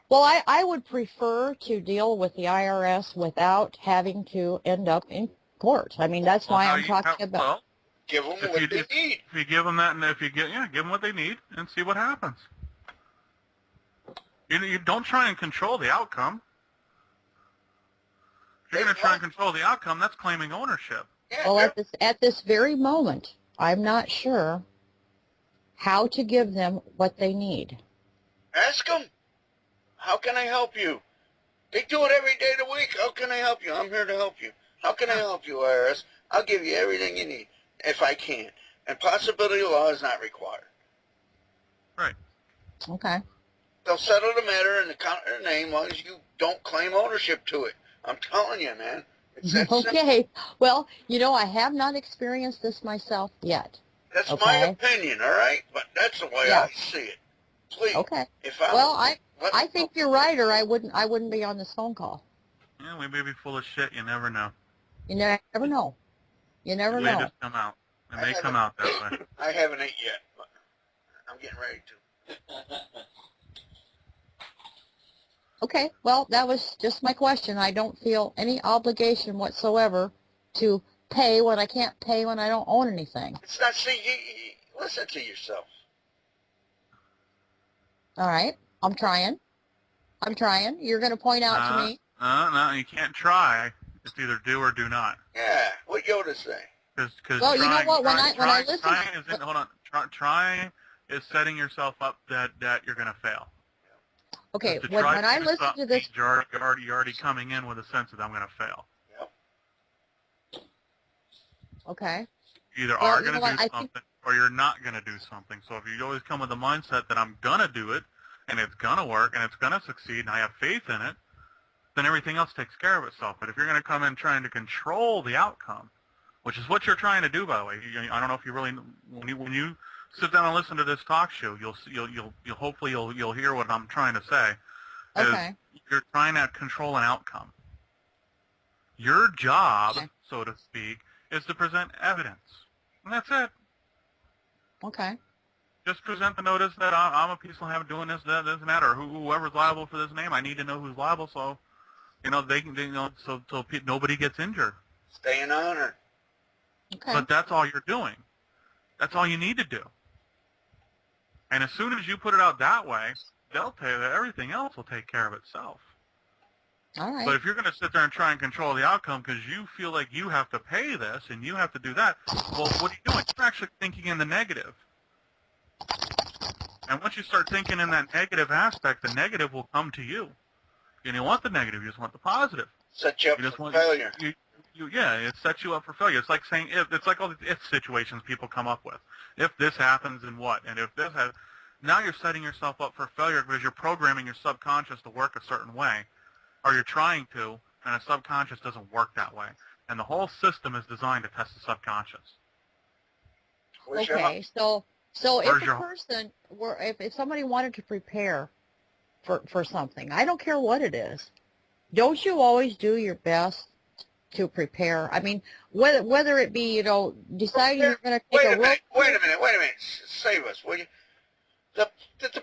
Well, I would prefer to deal with the IRS without having to end up in court. I mean, that's why I'm talking about. Well, give them what they need. If you give them that, and if you give them what they need, and see what happens. You don't try and control the outcome. If you're going to try and control the outcome, that's claiming ownership. Yeah, Well, at this very moment, I'm not sure how to give them what they need. ask them. How can I help you? They do it every day of the week. How can I help you? I'm here to help you. How can I help you, IRS? I'll give you everything you need, if I can. And possibility law is not required. Right. Okay. They'll settle the matter in the counter name as long as you don't claim ownership to it. I'm telling you, man. It's that simple. Okay. Well, you know, I have not experienced this myself yet. That's Okay. my opinion, all right? But that's the way I see it. Please. Okay. If I think you're right, or I wouldn't be on this phone call. Yeah, we may be full of shit. You never know. You never know. You never know. It may just come out. It may come out that way. I haven't ate yet, but I'm getting ready to. Okay. Well, that was just my question. I don't feel any obligation whatsoever to pay when I can't pay when I don't own anything. It's not, see, listen to yourself. All right. I'm trying. You're going to point out to me. No, you can't try. It's either do or do not. Yeah, what Yoda say? Because well, you know what? When I listen, trying is setting yourself up that you're going to fail. Okay, when I listen to this, you're already coming in with a sense that I'm going to fail. Yep. Okay. You either are going to do something or you're not going to do something. So if you always come with the mindset that I'm going to do it and it's going to work and it's going to succeed and I have faith in it, then everything else takes care of itself. But if you're going to come in trying to control the outcome, which is what you're trying to do, by the way, I don't know if you really, when you sit down and listen to this talk show, you'll hopefully you'll hear what I'm trying to say. Okay. You're trying to control an outcome. Your job, so to speak, is to present evidence, and that's it. Okay. Just present the notice that I'm a peaceful habit doing this, and that, or whoever's liable for this name. I need to know who's liable, so so nobody gets injured. Stay in honor. Okay. But that's all you're doing. That's all you need to do. And as soon as you put it out that way, they'll tell you that everything else will take care of itself. All right. But if you're going to sit there and try and control the outcome because you feel like you have to pay this and you have to do that, well, what are you doing? You're actually thinking in the negative. And once you start thinking in that negative aspect, the negative will come to you. You don't want the negative. You just want the positive. Set you up for failure. It sets you up for failure. It's like saying if. It's like all these if situations people come up with. If this happens, then what? And if this has, now you're setting yourself up for failure because you're programming your subconscious to work a certain way, or you're trying to, and the subconscious doesn't work that way. And the whole system is designed to test the subconscious. Okay, so if a person were, if somebody wanted to prepare for something, I don't care what it is, don't you always do your best to prepare? I mean, whether it be, deciding you're going to take a road. Wait a minute. Save us, will you? The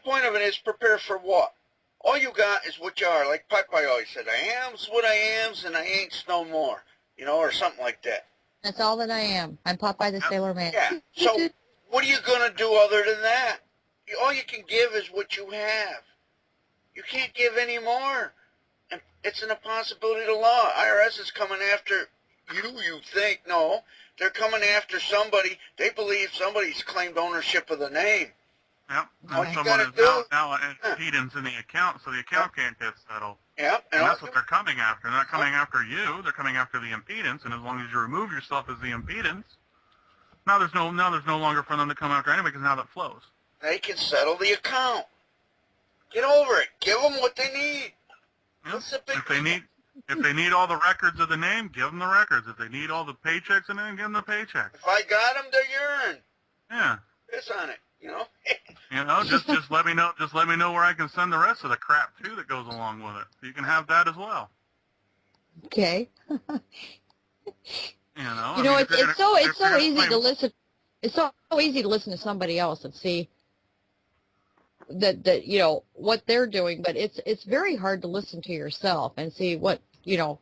point of it is prepare for what? All you got is what you are. Like Popeye always said, I am's what I am's and I ain't's no more. Or something like that. That's all that I am. I'm Popeye the Sailor Man. Yeah. So what are you going to do other than that? All you can give is what you have. You can't give any more. And it's an impossibility to law. IRS is coming after you think. No, they're coming after somebody. They believe somebody's claimed ownership of the name. Yep. All And you someone gotta is do, now an impedance in the account, so the account can't get settled. Yep. And that's what they're coming after. They're not coming after you. They're coming after the impedance. And as long as you remove yourself as the impedance, now there's no longer for them to come after anybody because now that flows. They can settle the account. Get over it. Give them what they need. Yep. What's the big If they need all the records of the name, give them the records. If they need all the paychecks in it, give them the paychecks. If I got them, they're urine. Yeah. Piss on it. Just let me know. Just let me know where I can send the rest of the crap too that goes along with it. So you can have that as well. Okay. It's so easy to listen. It's so easy to listen to somebody else and see that you know what they're doing, but it's very hard to listen to yourself and see what you know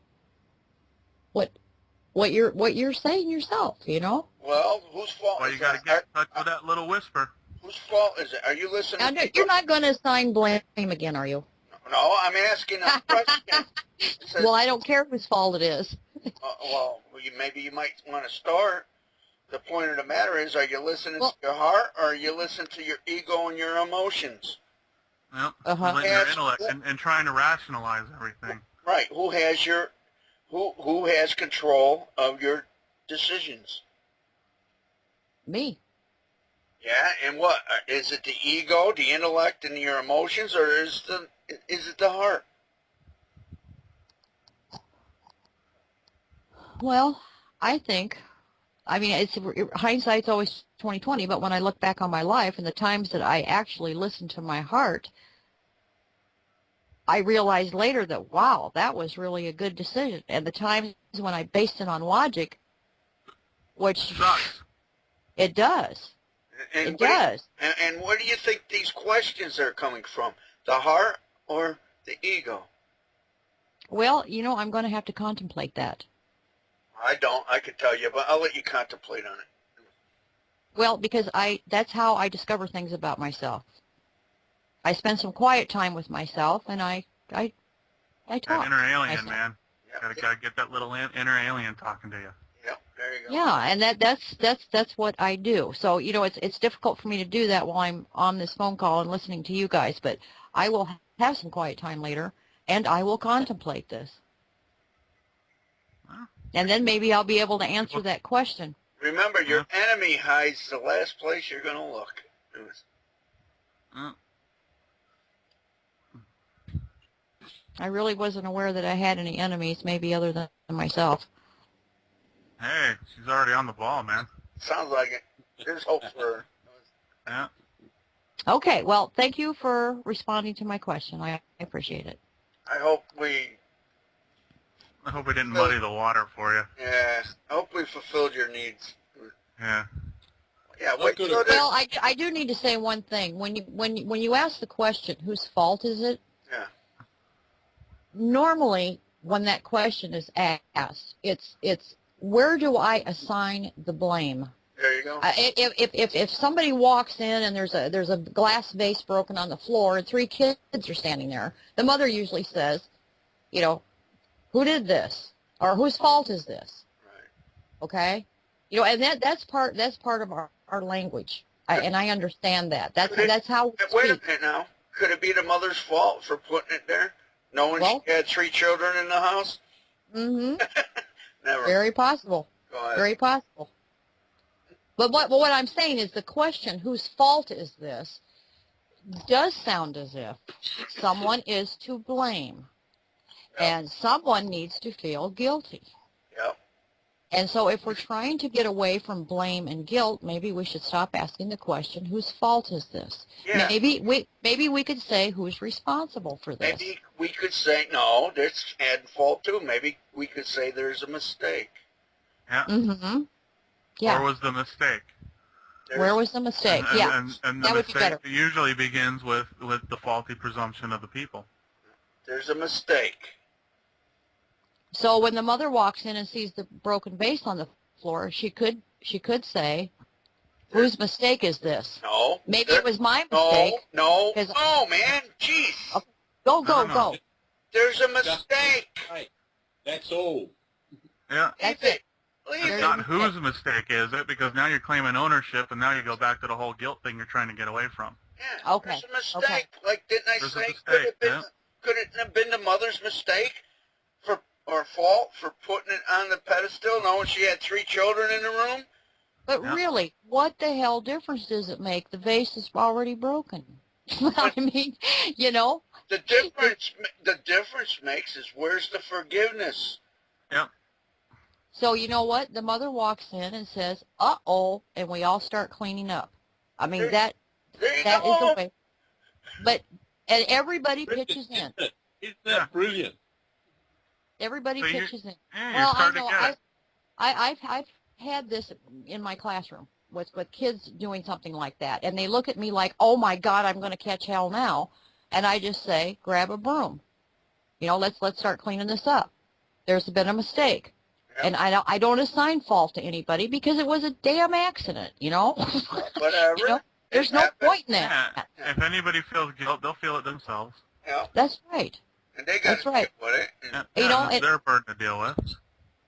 what you're saying yourself, you know. Well, whose fault Well, is you got to get in touch with that little whisper. Whose fault is it? Are you listening? And you're not going to assign blame again, are you? No, I'm asking a question. Says, Well, I don't care whose fault it is. well, maybe you might want to start. The point of the matter is, are you listening to your heart, or are you listening to your ego and your emotions? Yep. Uh-huh. Letting your intellect and trying to rationalize everything. Right. Who has control of your decisions? Me. Yeah, and what is it? The ego, the intellect, and your emotions, or is it the heart? Well, I mean, it's hindsight's always 20/20. But when I look back on my life and the times that I actually listened to my heart, I realized later that wow, that was really a good decision. And the times when I based it on logic, which Sucks. it does. And it does. And where do you think these questions are coming from? The heart or the ego? Well, you know, I'm going to have to contemplate that. I don't. I could tell you, but I'll let you contemplate on it. Well, because that's how I discover things about myself. I spend some quiet time with myself, and I talk. That inner alien, myself. man. Yep. Gotta get that little inner alien talking to you. Yep, there you go. Yeah, and that's what I do. So, you know, it's difficult for me to do that while I'm on this phone call and listening to you guys, but I will have some quiet time later, and I will contemplate this. Well, and then maybe I'll be able to answer that question. Remember, your enemy hides the last place you're going to look. I really wasn't aware that I had any enemies, maybe other than myself. Hey, she's already on the ball, man. Sounds like it. There's hope for her. Yeah. Okay, well, thank you for responding to my question. I appreciate it. I hope we didn't muddy the water for you. Yeah, I hope we fulfilled your needs. Yeah. Yeah, well, I do need to say one thing. When you ask the question, whose fault is it? Yeah. Normally, when that question is asked, it's where do I assign the blame? There you go. If somebody walks in and there's a glass vase broken on the floor and 3 kids are standing there, the mother usually says, you know, who did this, or whose fault is this? Right. Okay, you know, and that's part of our language, and I understand that. That's how we speak. Wait a minute now. Could it be the mother's fault for putting it there, knowing she had 3 children in the house? Mm-hmm. Never. Very possible. Go ahead. Very possible. But what I'm saying is the question, whose fault is this, does sound as if someone is to blame, and someone needs to feel guilty. Yep. And so if we're trying to get away from blame and guilt, maybe we should stop asking the question, whose fault is this? Yeah. Maybe we could say, who's responsible for this? Maybe we could say, no, there's had fault too. Maybe we could say there's a mistake. Yeah. Mm-hmm. Yeah. Where was the mistake? Where was the mistake? Yeah. And the that would be mistake better. usually begins with the faulty presumption of the people. There's a mistake. So when the mother walks in and sees the broken vase on the floor, she could say, whose mistake is this? No. Maybe it was my mistake. No, man. Jeez. Okay. Go. There's a mistake. Right. That's all. Yeah. That's it. Leave It's it. not whose mistake is it, because now you're claiming ownership, and now you go back to the whole guilt thing you're trying to get away from. Yeah. Okay. There's a mistake. Okay. Like, didn't I There's a say? mistake, Could it have been the mother's mistake or fault for putting it on the pedestal, knowing she had 3 children in the room? But really, what the hell difference does it make? The vase is already broken. I mean, you know. The difference makes is where's the forgiveness? Yep. So you know what? The mother walks in and says, "Uh-oh," and we all start cleaning up. I mean, that is the way. But and everybody pitches in. Isn't that brilliant? Everybody So pitches in. Yeah, Well, you're starting I know. to get it. I've had this in my classroom. with kids doing something like that, and they look at me like, oh my God, I'm going to catch hell now, and I just say, grab a broom. You know, let's start cleaning this up. There's been a mistake. Yeah. And I don't assign fault to anybody because it was a damn accident, you know? Whatever. You know, there's no point in that. Yeah. If anybody feels guilt, they'll feel it themselves. Yeah. That's right. And they got to deal with it. Yeah, You know, it's their burden to deal with.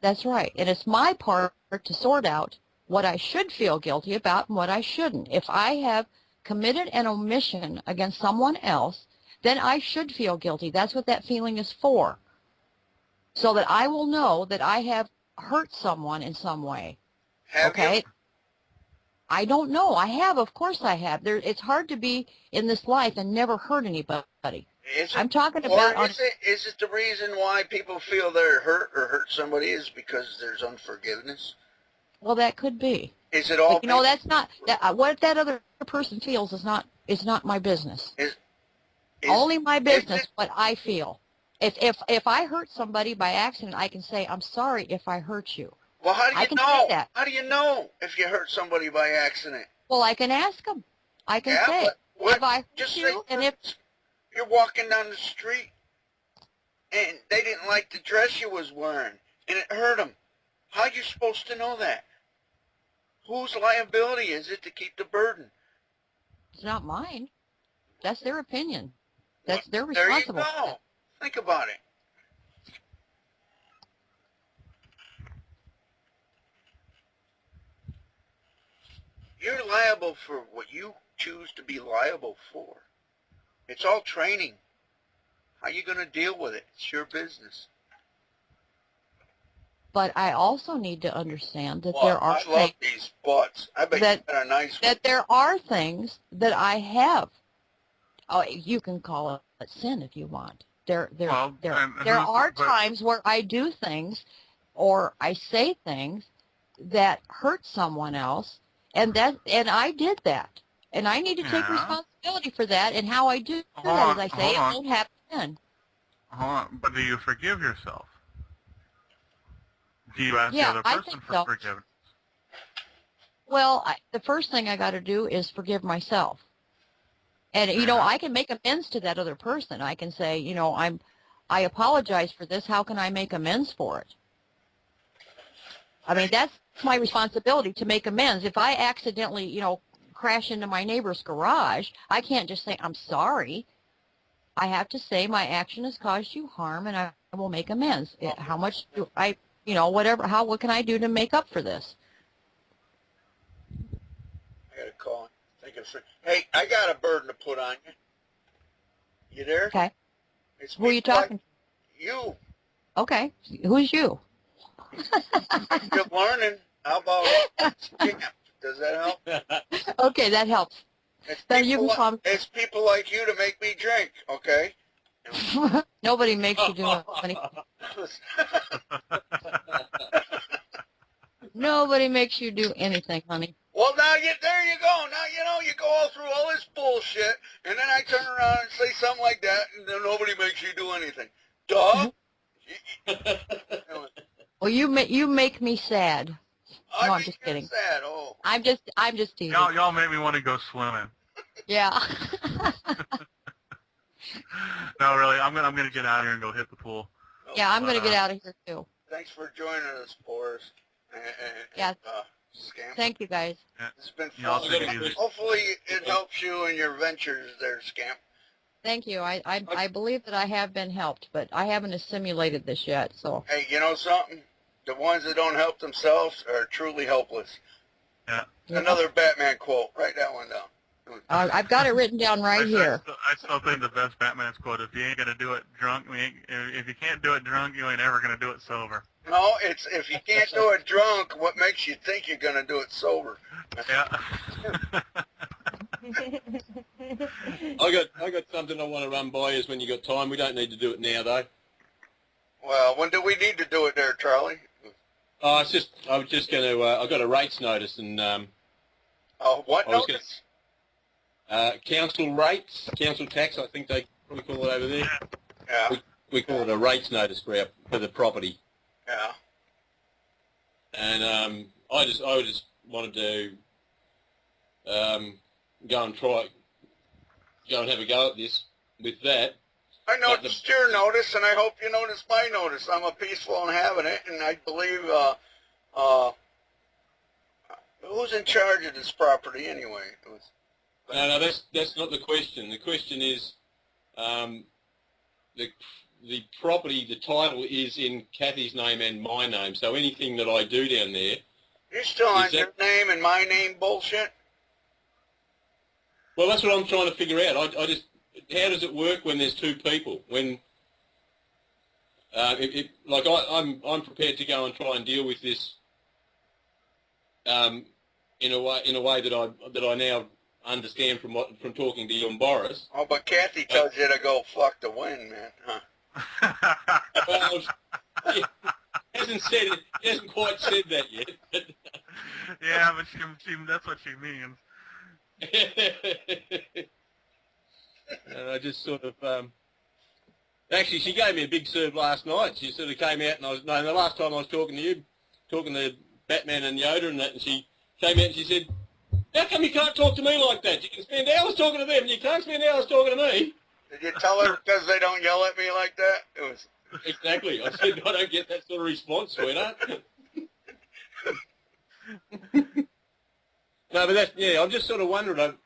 That's right. And it's my part to sort out what I should feel guilty about and what I shouldn't. If I have committed an omission against someone else, then I should feel guilty. That's what that feeling is for. So that I will know that I have hurt someone in some way. Have okay? you? I don't know. I have. Of course I have. It's hard to be in this life and never hurt anybody. I'm talking about... Or is it the reason why people feel they're hurt or hurt somebody is because there's unforgiveness? Well, that could be. Is it all... You know, that's not... what that other person feels is not my business. Only my business what I feel. If I hurt somebody by accident, I can say, I'm sorry if I hurt you. Well, how do you I can know? say that. How do you know if you hurt somebody by accident? Well, I can ask them. I can say, have I hurt you? And if you're walking down the street and they didn't like the dress you was wearing and it hurt them, how are you supposed to know that? Whose liability is it to keep the burden? It's not mine. That's their opinion. They're There responsible. you go. Think about it. You're liable for what you choose to be liable for. It's all training. How you going to deal with it? It's your business. But I also need to understand that Well, there are I love these butts. I bet that, you got a nice one. that there are things that I have. Oh, you can call it sin if you want. There are times where I do things or I say things that hurt someone else, and I did that. And I need to take responsibility for that, and how I do that, as I say, it won't happen again. Hold on, but do you forgive yourself? Do you ask the other person for forgiveness? Well, the first thing I got to do is forgive myself. And, you know, I can make amends to that other person. I can say, you know, I apologize for this. How can I make amends for it? I mean, that's my responsibility, to make amends. If I accidentally, you know, crash into my neighbor's garage, I can't just say, I'm sorry. I have to say my action has caused you harm, and I will make amends. How much do I, you know, whatever, what can I do to make up for this? I got a call. Hey, I got a burden to put on you. You there? Okay. It's Who are you talking to? You. Okay. Who's you? You're learning. How about scamp? Does that help? Okay, that helps. Then you can call me. It's people like you to make me drink, okay? Nobody makes you do anything. Nobody makes you do anything, honey. Well, now there you go. Now, you know, you go all through all this bullshit, and then I turn around and say something like that, and then nobody makes you do anything. Duh. Well, you make me sad. No, I'm just kidding. Sad. Oh. I'm just teasing. Y'all make me want to go swimming. Yeah. No, really, I'm gonna get out of here and go hit the pool. Yeah, I'm gonna get out of here too. Thanks for joining us, Boris. Yeah. Scamp. Thank you, guys. It's been Y'all fun. take it easy. Hopefully it helps you in your ventures there, Scamp. Thank you. I believe that I have been helped, but I haven't assimilated this yet. So. Hey, you know something? The ones that don't help themselves are truly helpless. Yeah. Another Batman quote. Write that one down. I've got it written down right here. I still think the best Batman's quote: "If you ain't gonna do it drunk, if you can't do it drunk, you ain't ever gonna do it sober." No, it's if you can't do it drunk, what makes you think you're gonna do it sober? Yeah. I got something I want to run by us when you got time. We don't need to do it now, though. Well, when do we need to do it there, Charlie? I was just going to. I got a rates notice and. What notice? Council rates, council tax. I think they probably call it over there. Yeah. We call it a rates notice for the property. Yeah. And I just wanted to go and have a go at this with that. I noticed your notice, and I hope you noticed my notice. I'm a peaceful inhabitant, and I believe, who's in charge of this property anyway? No, that's not the question. The question is, the property, the title is in Kathy's name and my name, so anything that I do down there... You're still on your name and my name bullshit? Well, that's what I'm trying to figure out. I just... How does it work when there's two people? When, I'm prepared to go and try and deal with this in a way that I now understand from talking to you and Boris. Oh, but Kathy tells you to go fuck the wind, man. Huh? Well, he hasn't quite said that yet. Yeah, but that's what she means. And I just sort of, actually, she gave me a big serve last night. She sort of came out, and the last time I was talking to Batman and Yoda and that, and she came out and she said, how come you can't talk to me like that? You can spend hours talking to them, and you can't spend hours talking to me. Did you tell her because they don't yell at me like that? It was... Exactly. I said, I don't get that sort of response, sweetheart. No, but that's, yeah, I'm just sort of wondering,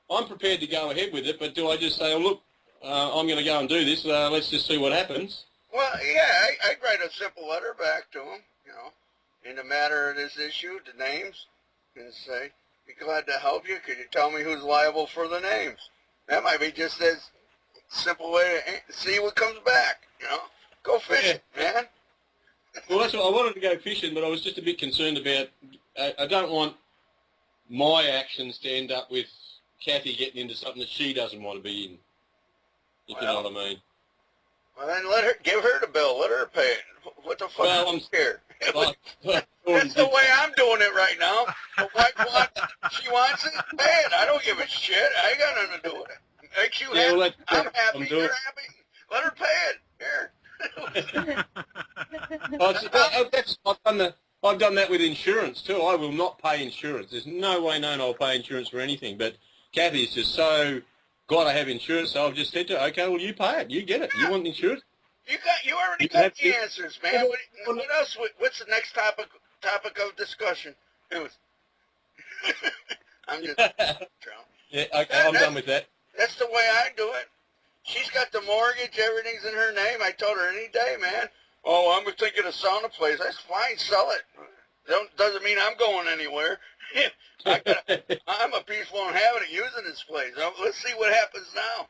I'm prepared to go ahead with it, but do I just say, oh, look, I'm going to go and do this, let's just see what happens? Well, yeah, I'd write a simple letter back to him, in the matter of this issue, the names, and say, be glad to help you. Could you tell me who's liable for the names? That might be just as simple way to see what comes back, Go fishing, man. Well, that's what I wanted to go fishing, but I was just a bit concerned about, I don't want my actions to end up with Kathy getting into something that she doesn't want to be in, if you know what I mean. Well, then give her the bill. Let her pay it. What the fuck? Well, I'm scared. That's the way I'm doing it right now. The wife she wants it, pay it. I don't give a shit. I ain't got nothing to do with it. Makes you happy. Well, I'm happy. You're happy. Let her pay it. Here. I've done that with insurance too. I will not pay insurance. There's no way known I'll pay insurance for anything. But Kathy's just so got to have insurance, so I've just said to her, okay, well, you pay it. You get it. You want insurance? You already got the answers, man. What else? What's the next topic of discussion? It was. I'm just. Yeah, okay, I'm done with that. That's the way I do it. She's got the mortgage. Everything's in her name. I told her any day, man. Oh, I'm thinking of selling a place. That's fine. Sell it. Doesn't mean I'm going anywhere. I'm a peaceful inhabitant using this place. Let's see what happens now.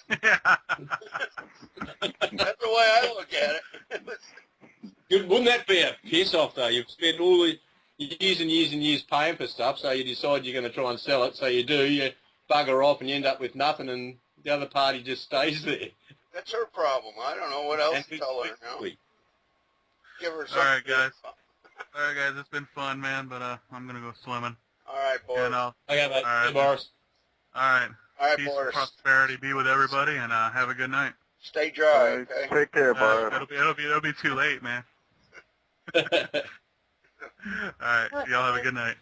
That's the way I look at it. Wouldn't that be a piss off though? You've spent all the years and years and years paying for stuff, so you decide you're going to try and sell it. So you do, you bugger off, and you end up with nothing, and the other party just stays there. That's her problem. I don't know what else to tell her. Give her something. All right, guys. All right, guys. It's been fun, man. But I'm gonna go swimming. All right, Boris. Okay, mate. All right, hey, Boris. All right. All right, Peace Boris. and prosperity be with everybody, and have a good night. Stay dry. Okay. Take care, Boris. It'll be too late, man. All right. Y'all have a good night.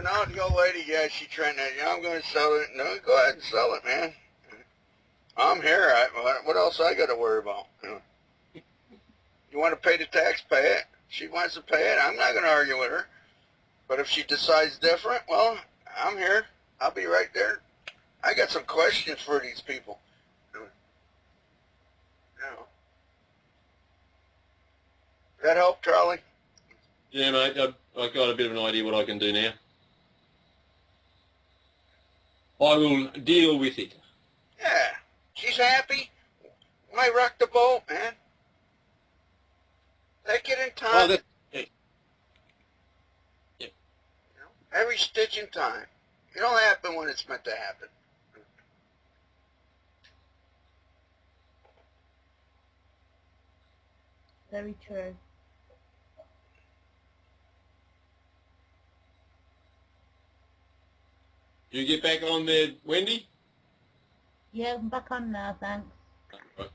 No, the old lady, yeah, she trying to, I'm going to sell it. No, go ahead and sell it, man. I'm here. What else I got to worry about? You want to pay the tax, pay it. She wants to pay it. I'm not going to argue with her. But if she decides different, well, I'm here. I'll be right there. I got some questions for these people. Does that help, Charlie? Yeah, mate. I've got a bit of an idea what I can do now. I will deal with it. Yeah. She's happy. Why rock the boat, man? Take it in time. Yeah. Every stitch in time. It don't happen when it's meant to happen. Very true. You get back on there, Wendy? Yeah, I'm back on now, thanks. Right.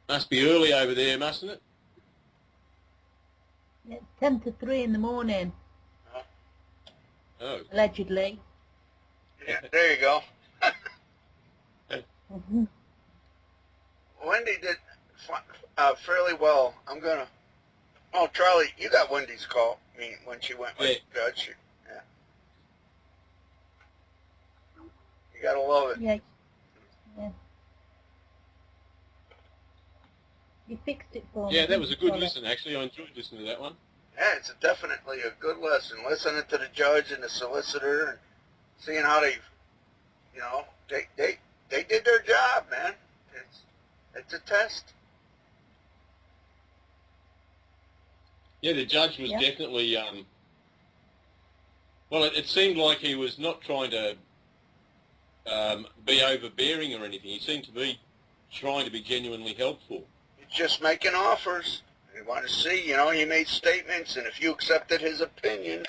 Must be early over there, mustn't it? It's 10 to 3 in the morning, Oh. allegedly. Yeah, there you go. Mhm. Wendy did fairly well. I'm gonna. Oh, Charlie, you got Wendy's call. I mean, when she went with the judge. Yeah. You gotta love it. Yeah. You fixed it for me. Yeah, that was a good Sorry. listen, actually. I enjoyed listening to that one. Yeah, it's definitely a good lesson. Listening to the judge and the solicitor and seeing how they, you know, they did their job, man. It's a test. Yeah, the judge was definitely, well, it seemed like he was not trying to be overbearing or anything. He seemed to be trying to be genuinely helpful. He's just making offers. You want to see, you know, he made statements, and if you accepted his opinion,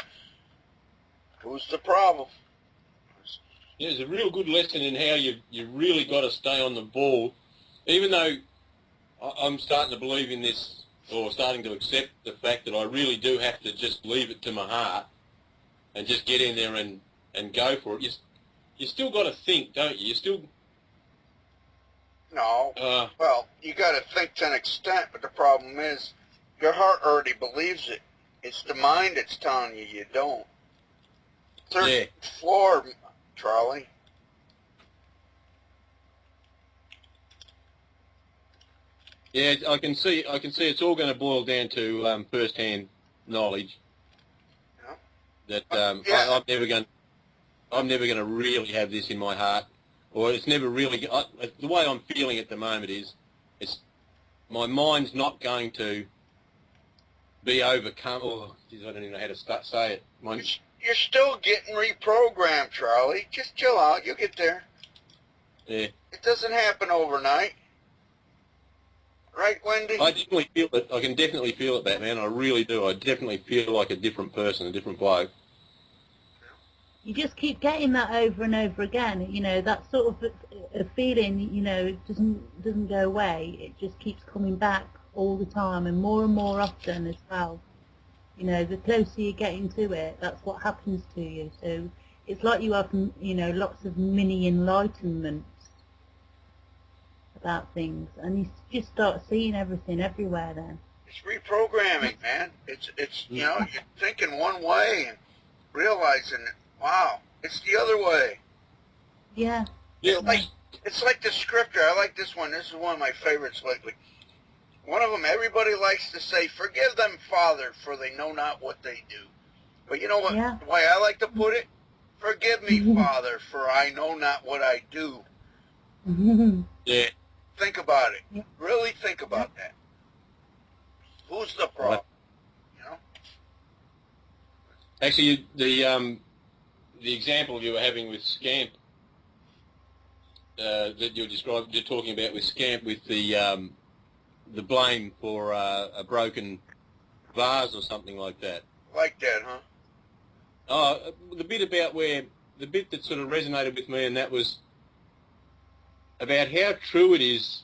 who's the problem? Yeah, it's a real good lesson in how you really got to stay on the ball, even though I'm starting to believe in this, or starting to accept the fact that I really do have to just leave it to my heart and just get in there and go for it. You still got to think, don't you? You still... No. Well, you got to think to an extent, but the problem is your heart already believes it. It's the mind that's telling you you don't. Third floor, Charlie. Yeah, I can see it's all going to boil down to first-hand knowledge. Yeah. That I'm never going to really have this in my heart, or it's never really. The way I'm feeling at the moment is, my mind's not going to be overcome. Oh, geez, I don't even know how to say it. You're still getting reprogrammed, Charlie. Just chill out. You'll get there. Yeah. It doesn't happen overnight. Right, Wendy? I definitely feel it. I can definitely feel it, Batman. I really do. I definitely feel like a different person, a different bloke. You just keep getting that over and over again. You know, that sort of a feeling, you know, doesn't go away. It just keeps coming back all the time and more often as well. You know, the closer you're getting to it, that's what happens to you. So it's like you have, you know, lots of mini enlightenments about things, and you just start seeing everything everywhere then. It's reprogramming, man. It's you know, you're thinking one way and realizing, wow, it's the other way. Yeah. Yeah. It's like the scripture. I like this one. This is one of my favorites lately. One of them, everybody likes to say, "Forgive them, Father, for they know not what they do." But you know what? Yeah. The way I like to put it, "Forgive me, Father, for I know not what I do." Yeah. Think about it. Yeah. Really think about that. Who's the problem? You know? Actually, the example you were having with Scamp that you're talking about with Scamp with the blame for a broken vase or something like that. Like that, huh? Oh, the bit that sort of resonated with me, and that was about how true it is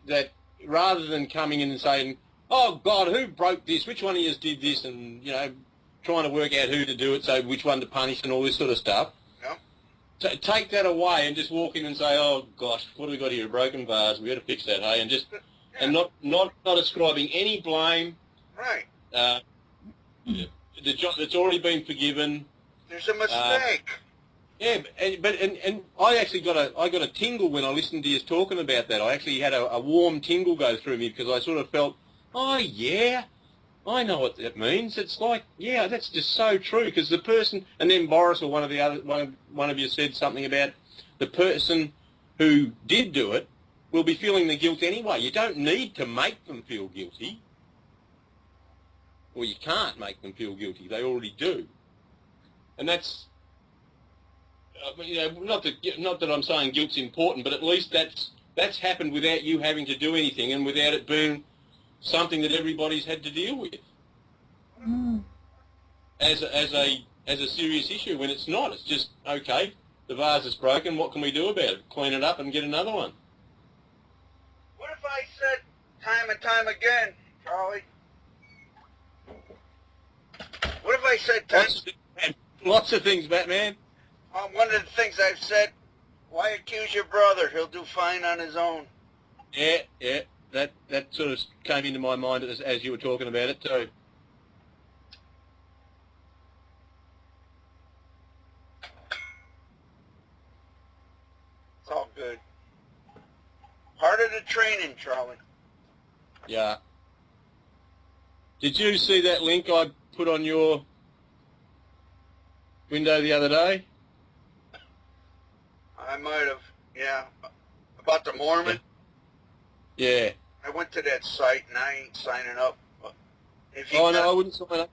that rather than coming in and saying, "Oh God, who broke this? Which one of you did this?" and you know, trying to work out who to do it, so which one to punish and all this sort of stuff. Yeah. Take that away and just walk in and say, "Oh gosh, what have we got here? A broken vase. We got to fix that, hey?" And just and not ascribing any blame. Right. The job that's already been forgiven. There's a mistake. Yeah, and I actually got a tingle when I listened to you talking about that. I actually had a warm tingle go through me because I sort of felt, oh yeah, I know what that means. It's like, yeah, that's just so true because the person, and then Boris or one of you said something about the person who did do it will be feeling the guilt anyway. You don't need to make them feel guilty, or you can't make them feel guilty. They already do, and that's. You know, not that I'm saying guilt's important, but at least that's happened without you having to do anything and without it being something that everybody's had to deal with as a serious issue. When it's not, it's just okay. The vase is broken. What can we do about it? Clean it up and get another one. I said time and time again, Charlie? What if I said Lots of things, Batman. one of the things I've said, why accuse your brother? He'll do fine on his own. Yeah, that sort of came into my mind as you were talking about it too. It's all good. Part of the training, Charlie. Yeah. Did you see that link I put on your window the other day? I might have, yeah. About the Mormon? Yeah. I went to that site and I ain't signing up. If you Oh, no, I wouldn't sign up.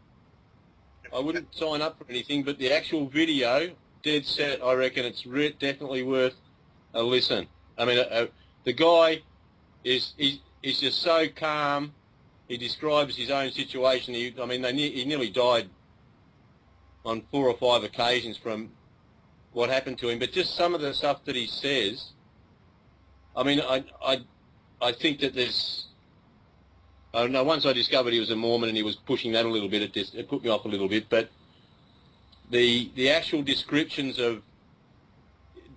I wouldn't sign up for anything, but the actual video, dead set, I reckon it's definitely worth a listen. I mean, the guy is just so calm. He describes his own situation. He nearly died on 4 or 5 occasions from what happened to him. But just some of the stuff that he says, I mean, I think that there's... I don't know, once I discovered he was a Mormon and he was pushing that a little bit, it put me off a little bit. But the actual descriptions of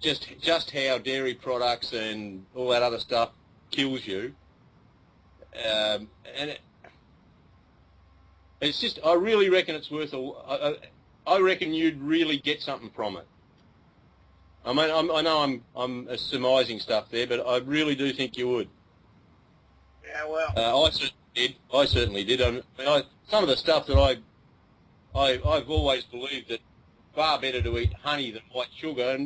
just how dairy products and all that other stuff kills you, and it's just, I really reckon it's worth I reckon you'd really get something from it. I mean, I know I'm surmising stuff there, but I really do think you would. Yeah, well. I certainly did. I mean, some of the stuff that I've always believed that far better to eat honey than white sugar,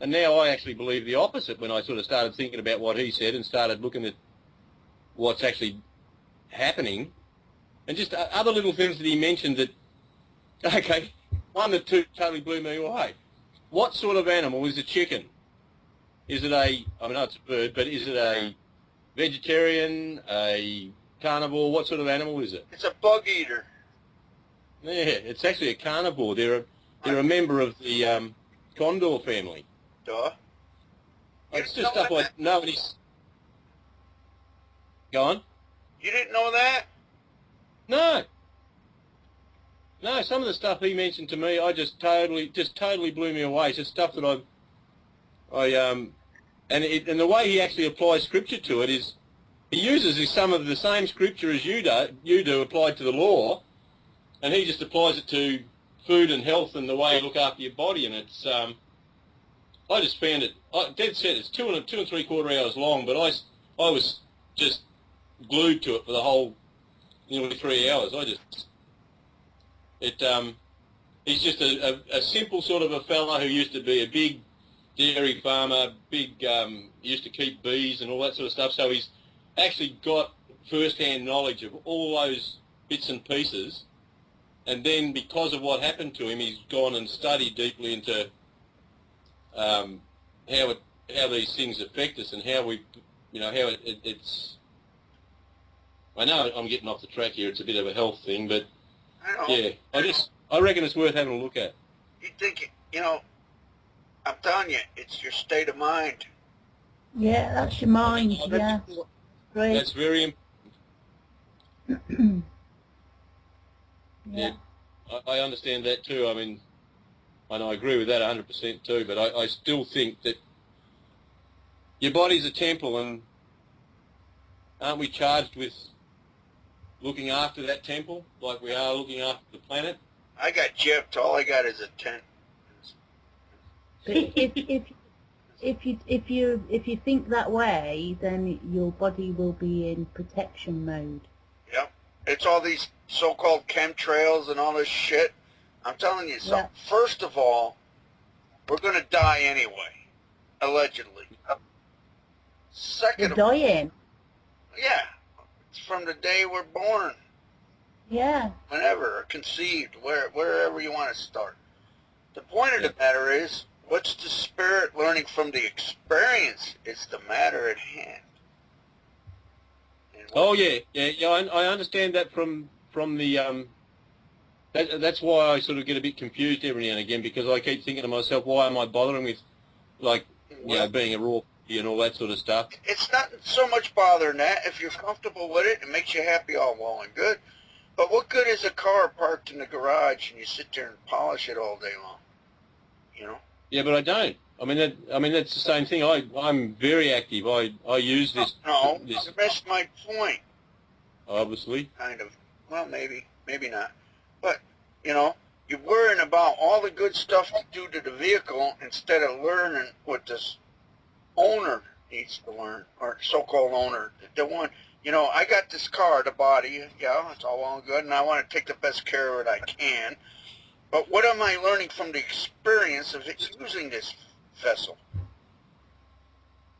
and now I actually believe the opposite when I sort of started thinking about what he said and started looking at what's actually happening, and just other little things that he mentioned that, okay, one or two totally blew me away. What sort of animal is a chicken? Is it I know it's a bird, but is it a vegetarian, a carnivore? What sort of animal is it? It's a bug eater. Yeah, it's actually a carnivore. They're a member of the condor family. Duh. It's just stuff like nobody's... Go on. You didn't know that? No. No, some of the stuff he mentioned to me, I just totally blew me away. It's just stuff that and the way he actually applies scripture to it is, he uses some of the same scripture as you do applied to the law, and he just applies it to food and health and the way you look after your body. And it's, I just found it dead set. It's 2 and 3/4 hours long, but I was just glued to it for the whole nearly 3 hours. He's just a simple sort of a fella who used to be a big dairy farmer, used to keep bees and all that sort of stuff. So he's actually got first-hand knowledge of all those bits and pieces. And then because of what happened to him, he's gone and studied deeply into how these things affect us and how it's... I know I'm getting off the track here. It's a bit of a health thing, but yeah, I reckon it's worth having a look at. You think, I'm telling you, it's your state of mind. Yeah, that's your mind, yeah. Great. That's very important. Yeah, I understand that too. I mean, and I agree with that 100% too, but I still think that your body's a temple, and aren't we charged with looking after that temple like we are looking after the planet? I got gypped. All I got is a tent. But if you think that way, then your body will be in protection mode. Yep. It's all these so-called chemtrails and all this shit. I'm telling you something. Yeah. First of all, we're going to die anyway, allegedly. Second, we're dying. Yeah. It's from the day we're born. Yeah. Whenever, or conceived, wherever you want to start. The point of the matter is, what's the spirit learning from the experience is the matter at hand. Oh yeah, I understand that from the that's why I sort of get a bit confused every now and again, because I keep thinking to myself, why am I bothering with being a raw and all that sort of stuff. It's not so much bothering that. If you're comfortable with it, it makes you happy, all well and good. But what good is a car parked in the garage and you sit there and polish it all day long? You know? Yeah, but I don't. I mean that's the same thing. I'm very active. I use this. No, this you missed my point. obviously. Kind of. Well, maybe not. But, you know, you're worrying about all the good stuff to do to the vehicle instead of learning what this owner needs to learn, or so-called owner. The one, you know, I got this car, the body, yeah, it's all well and good, and I want to take the best care of it I can. But what am I learning from the experience of using this vessel?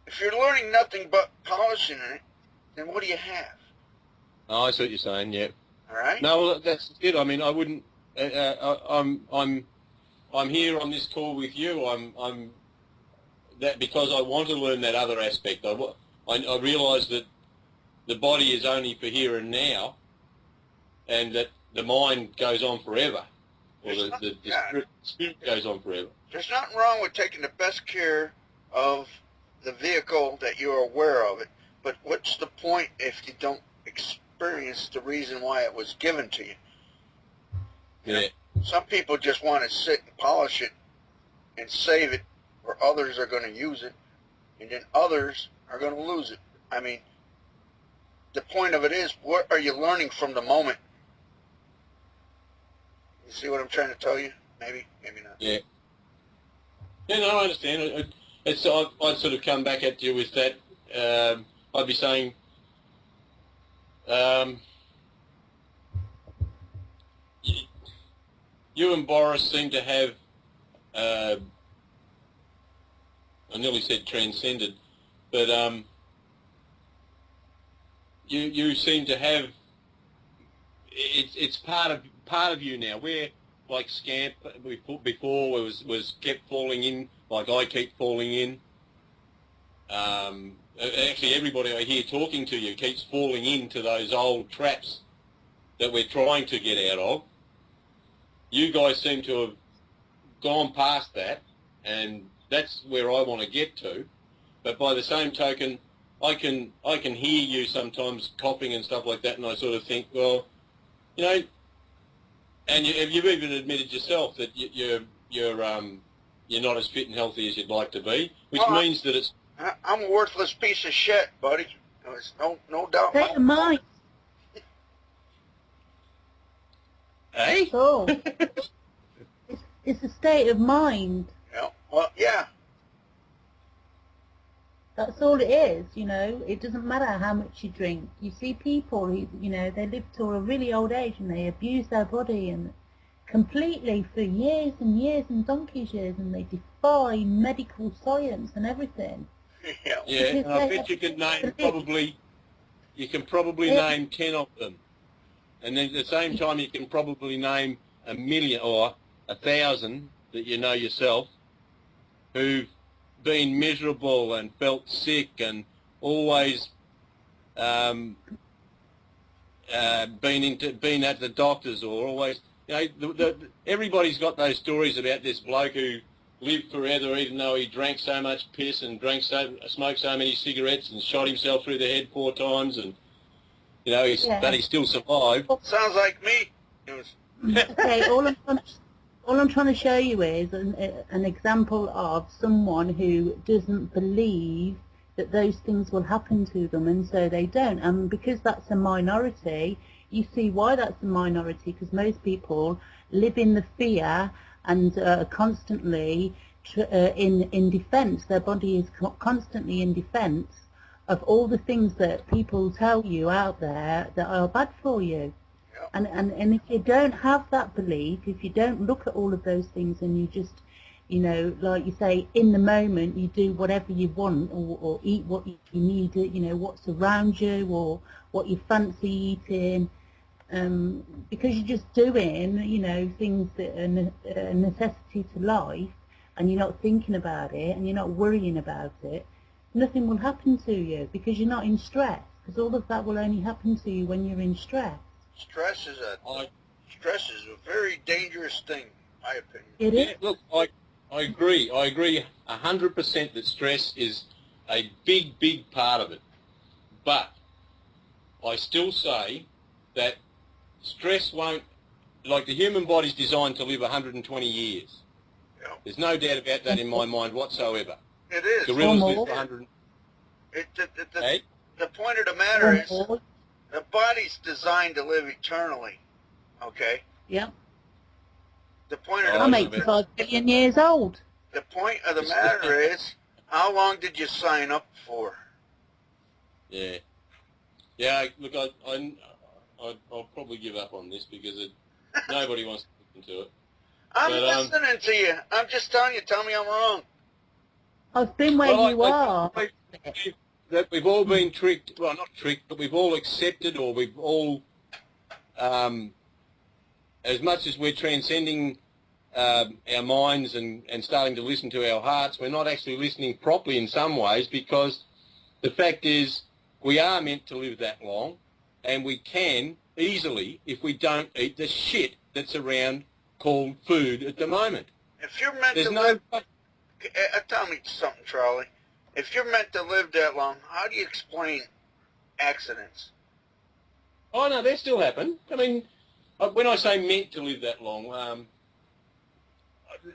If you're learning nothing but polishing it, then what do you have? Oh, I see what you're saying. Yeah. All right? No, well, that's it. I mean, I wouldn't. I'm here on this call with you. I'm that because I want to learn that other aspect. I realise that the body is only for here and now, and that the mind goes on forever, or the spirit goes on forever. There's nothing wrong with taking the best care of the vehicle that you're aware of it, but what's the point if you don't experience the reason why it was given to you? Yeah. Some people just want to sit and polish it and save it, where others are going to use it, and then others are going to lose it. I mean, the point of it is, what are you learning from the moment? You see what I'm trying to tell you? Maybe, maybe not. Yeah. Yeah, no, I understand. I'd sort of come back at you with that. I'd be saying, you and Boris seem to have, I nearly said transcended, but you seem to have, it's part of you now. Where like Scamp before was kept falling in, like I keep falling in. Actually, everybody I hear talking to you keeps falling into those old traps that we're trying to get out of. You guys seem to have gone past that, and that's where I want to get to. But by the same token, I can hear you sometimes coughing and stuff like that, and I sort of think, well, you know, and you've even admitted yourself that you're not as fit and healthy as you'd like to be, which means that it's. I'm a worthless piece of shit, buddy. There's no doubt. State of mind. Hey? Oh. It's a state of mind. Yeah. Well, yeah. That's all it is, you know. It doesn't matter how much you drink. You see people who, you know, they live to a really old age and they abuse their body and completely for years and years and donkey's years, and they defy medical science and everything. Yeah. Yeah, and I bet you can name probably name 10 of them. And then at the same time, you can probably name 1,000,000 or 1,000 that you know yourself who've been miserable and felt sick and always been at the doctors, or always, you know, everybody's got those stories about this bloke who lived forever even though he drank so much piss and smoked so many cigarettes and shot himself through the head 4 times, and you know, but he still survived. Sounds like me. Okay, all I'm trying to show you is an example of someone who doesn't believe that those things will happen to them, and so they don't. And because that's a minority, you see why that's a minority, because most people live in the fear and constantly in defense. Their body is constantly in defense of all the things that people tell you out there that are bad for you. And if you don't have that belief, if you don't look at all of those things and you just, you know, like you say, in the moment you do whatever you want, or eat what you need, you know, what's around you or what you fancy eating, because you're just doing, you know, things that are a necessity to life, and you're not thinking about it and you're not worrying about it, nothing will happen to you because you're not in stress, because all of that will only happen to you when you're in stress. Stress is a very dangerous thing, in my opinion. It is. Yeah, look, I agree. I agree 100% that stress is a big, big part of it. But I still say that stress won't, like the human body's designed to live 120 years. Yeah. There's no doubt about that in my mind whatsoever. It is. Gorillas live for 100. The point of the matter is the body's designed to live eternally, okay? Yep. The point of the I'm matter 85 billion years old. The point of the matter is, how long did you sign up for? Yeah. Yeah, look, I'll probably give up on this because nobody wants to listen to it. I'm listening to you. I'm just telling you. Tell me I'm wrong. I've been where you are. That we've all been tricked, well, not tricked, but we've all accepted, or we've all, as much as we're transcending our minds and starting to listen to our hearts, we're not actually listening properly in some ways, because the fact is we are meant to live that long, and we can easily if we don't eat the shit that's around called food at the moment. If you're meant to live... Tell me something, Charlie. If you're meant to live that long, how do you explain accidents? Oh, no, they still happen. I mean, when I say meant to live that long,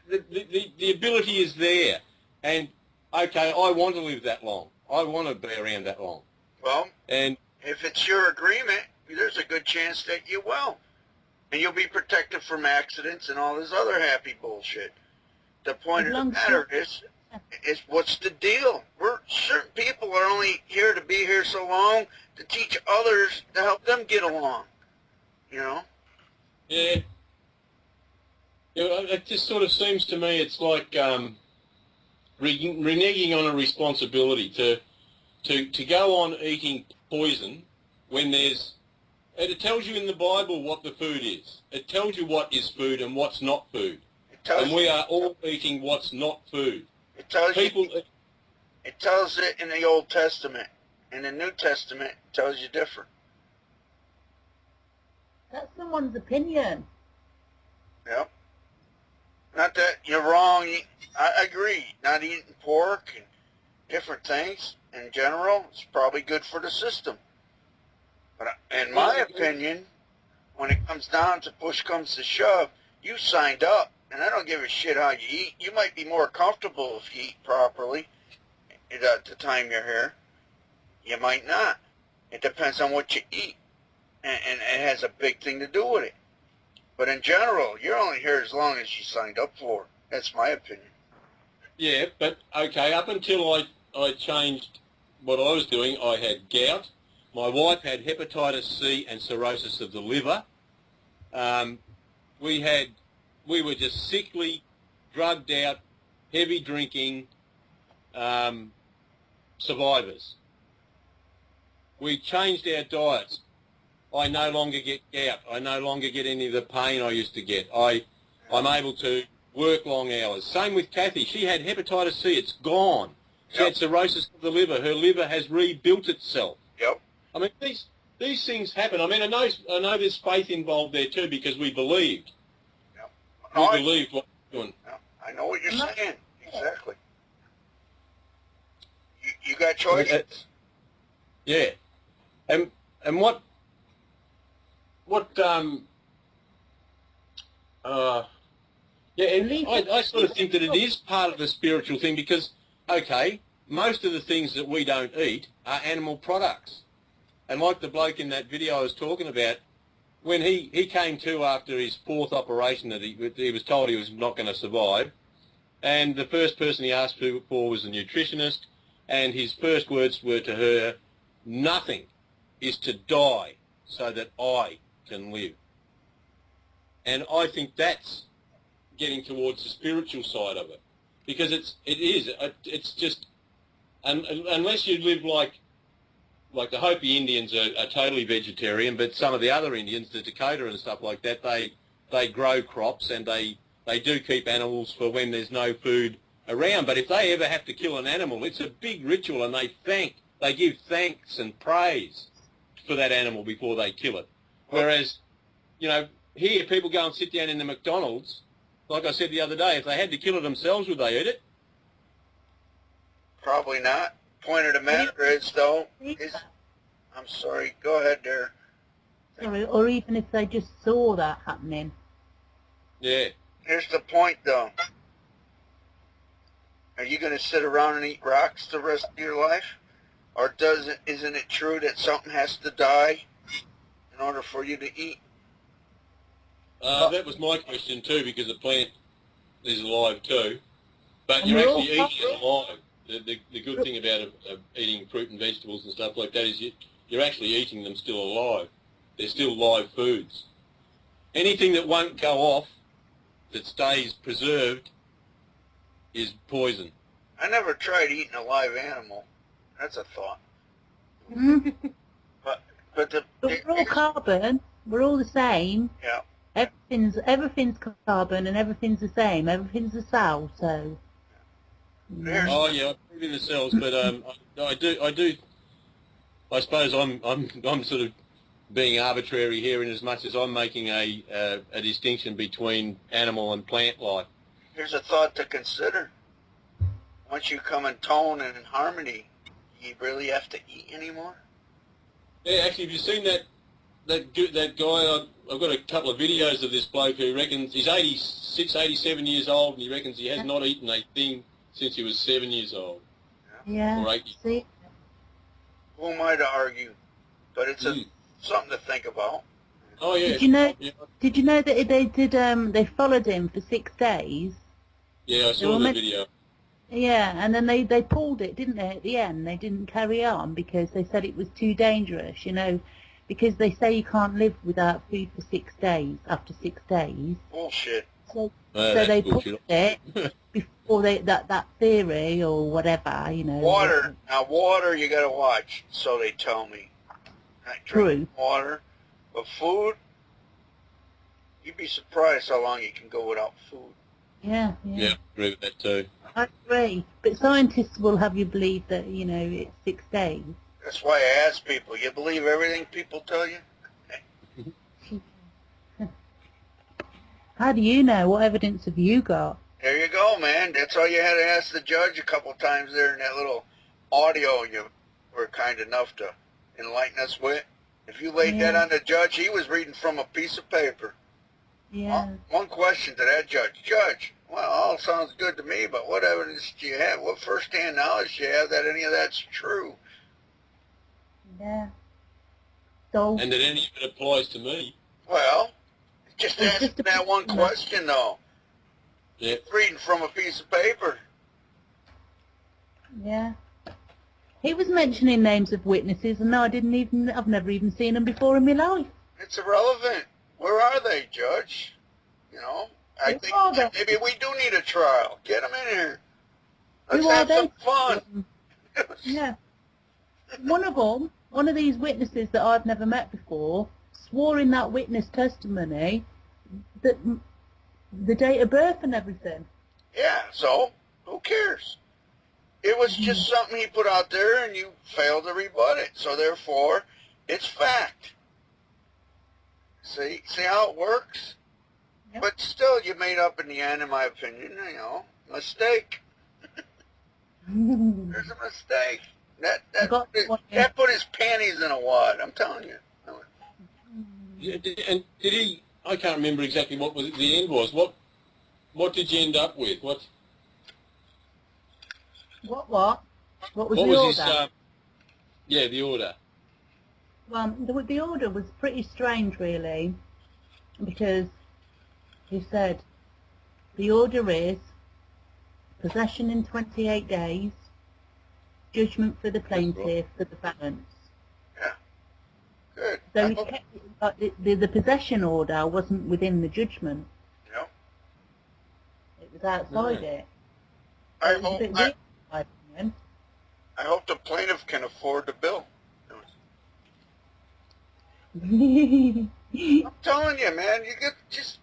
the ability is there. And, okay, I want to live that long. I want to be around that long. Well, and if it's your agreement, there's a good chance that you will. And you'll be protected from accidents and all this other happy bullshit. The point of the matter is what's the deal? Certain people are only here to be here so long to teach others to help them get along. You know? Yeah. It just sort of seems to me it's like reneging on a responsibility to go on eating poison when there's... It tells you in the Bible what the food is. It tells you what is food and what's not food. And we are all eating what's not food. It tells people. It tells it in the Old Testament. In the New Testament, it tells you different. That's someone's opinion. Yep. Not that you're wrong. I agree. Not eating pork and different things in general is probably good for the system. But in my opinion, when it comes down to push comes to shove, you signed up. And I don't give a shit how you eat. You might be more comfortable if you eat properly at the time you're here. You might not. It depends on what you eat. And it has a big thing to do with it. But in general, you're only here as long as you signed up for. That's my opinion. Yeah, but, okay, up until I changed what I was doing, I had gout. My wife had hepatitis C and cirrhosis of the liver. We were just sickly, drugged out, heavy drinking survivors. We changed our diets. I no longer get gout. I no longer get any of the pain I used to get. I'm able to work long hours. Same with Kathy. She had hepatitis C. It's gone. She had cirrhosis of the liver. Her liver has rebuilt itself. Yep. I mean, these things happen. I mean, I know there's faith involved there too, because we believed. We believed what we were doing. I know what you're saying. Exactly. You got choices. Yeah. And what yeah, and I sort of think that it is part of the spiritual thing, because, okay, most of the things that we don't eat are animal products. And like the bloke in that video I was talking about, when he came to after his fourth operation that he was told he was not going to survive, and the first person he asked for was a nutritionist, and his first words were to her, "Nothing is to die so that I can live." And I think that's getting towards the spiritual side of it, because it's just, unless you live like the Hopi Indians are totally vegetarian, but some of the other Indians, the Dakota and stuff like that, they grow crops and they do keep animals for when there's no food around. But if they ever have to kill an animal, it's a big ritual, and they give thanks and praise for that animal before they kill it. Whereas, you know, here people go and sit down in the McDonald's. Like I said the other day, if they had to kill it themselves, would they eat it? Probably not. point of the matter is, though, I'm sorry, go ahead there. Sorry, or even if they just saw that happening. Yeah. Here's the point, though. Are you going to sit around and eat rocks the rest of your life? Or isn't it true that something has to die in order for you to eat? That was my question too, because the plant is alive too. But And you're we're actually all eating it alive. The good thing about eating fruit and vegetables and stuff like that is you're actually eating them still alive. They're still live foods. Anything that won't go off, that stays preserved, is poison. I never tried eating a live animal. That's a thought. But we're all carbon. We're all the same. Yeah. Everything's carbon and everything's the same. Everything's a cell. So. Oh yeah, I believe in the cells, but I do. I suppose I'm sort of being arbitrary here, in as much as I'm making a distinction between animal and plant life. Here's a thought to consider. Once you come in tone and in harmony, do you really have to eat anymore? Yeah, actually, have you seen that guy? I've got a couple of videos of this bloke who reckons he's 86, 87 years old, and he reckons he has not eaten a thing since he was 7 years old. Yeah. Or 8. See? Who am I to argue? But it's something to think about. Oh yeah. Did you know? Yeah, Did you know that they did? They followed him for 6 days. yeah I saw the video. Yeah, and then they pulled it, didn't they? At the end, they didn't carry on because they said it was too dangerous. You know, because they say you can't live without food for 6 days. After 6 days. Bullshit. So they pulled it before that theory or whatever, you know. Water. Now, water you got to watch, so they tell me. I drink water. But food, you'd be surprised how long you can go without food. Yeah. Yeah, I agree with that too. I agree. But scientists will have you believe that, you know, it's 6 days. That's why I ask people, you believe everything people tell you? How do you know? What evidence have you got? There you go, man. That's all you had to ask the judge a couple times there in that little audio you were kind enough to enlighten us with. If you laid that on the judge, he was reading from a piece of paper. Yeah. One question to that judge. Judge, well, all sounds good to me, but what evidence do you have? What first-hand knowledge do you have that any of that's true? Yeah. So. And that any of it applies to me. Well, just ask that one question, though. Yeah. Reading from a piece of paper. Yeah. He was mentioning names of witnesses, and I've never even seen them before in my life. It's irrelevant. Where are they, Judge? You know, I think maybe we do need a trial. Get them in here. Let's have some fun. Yeah. One of these witnesses that I've never met before, swore in that witness testimony that the date of birth and everything. Yeah, so who cares? It was just something he put out there and you failed to rebut it. So therefore, it's fact. See how it works? Yep. But still, you made up in the end, in my opinion, you know, mistake. There's a mistake. That put his panties in a wad, I'm telling you. Yeah, and did he, I can't remember exactly what the end was. What did you end up with? What was the order? His, the order. Well, the order was pretty strange, really, because he said the order is possession in 28 days, judgment for the plaintiff, for the claimants. Yeah, good. So he kept, the possession order wasn't within the judgment. No. It was outside it. I hope the plaintiff can afford the bill. I'm telling you, man, you get just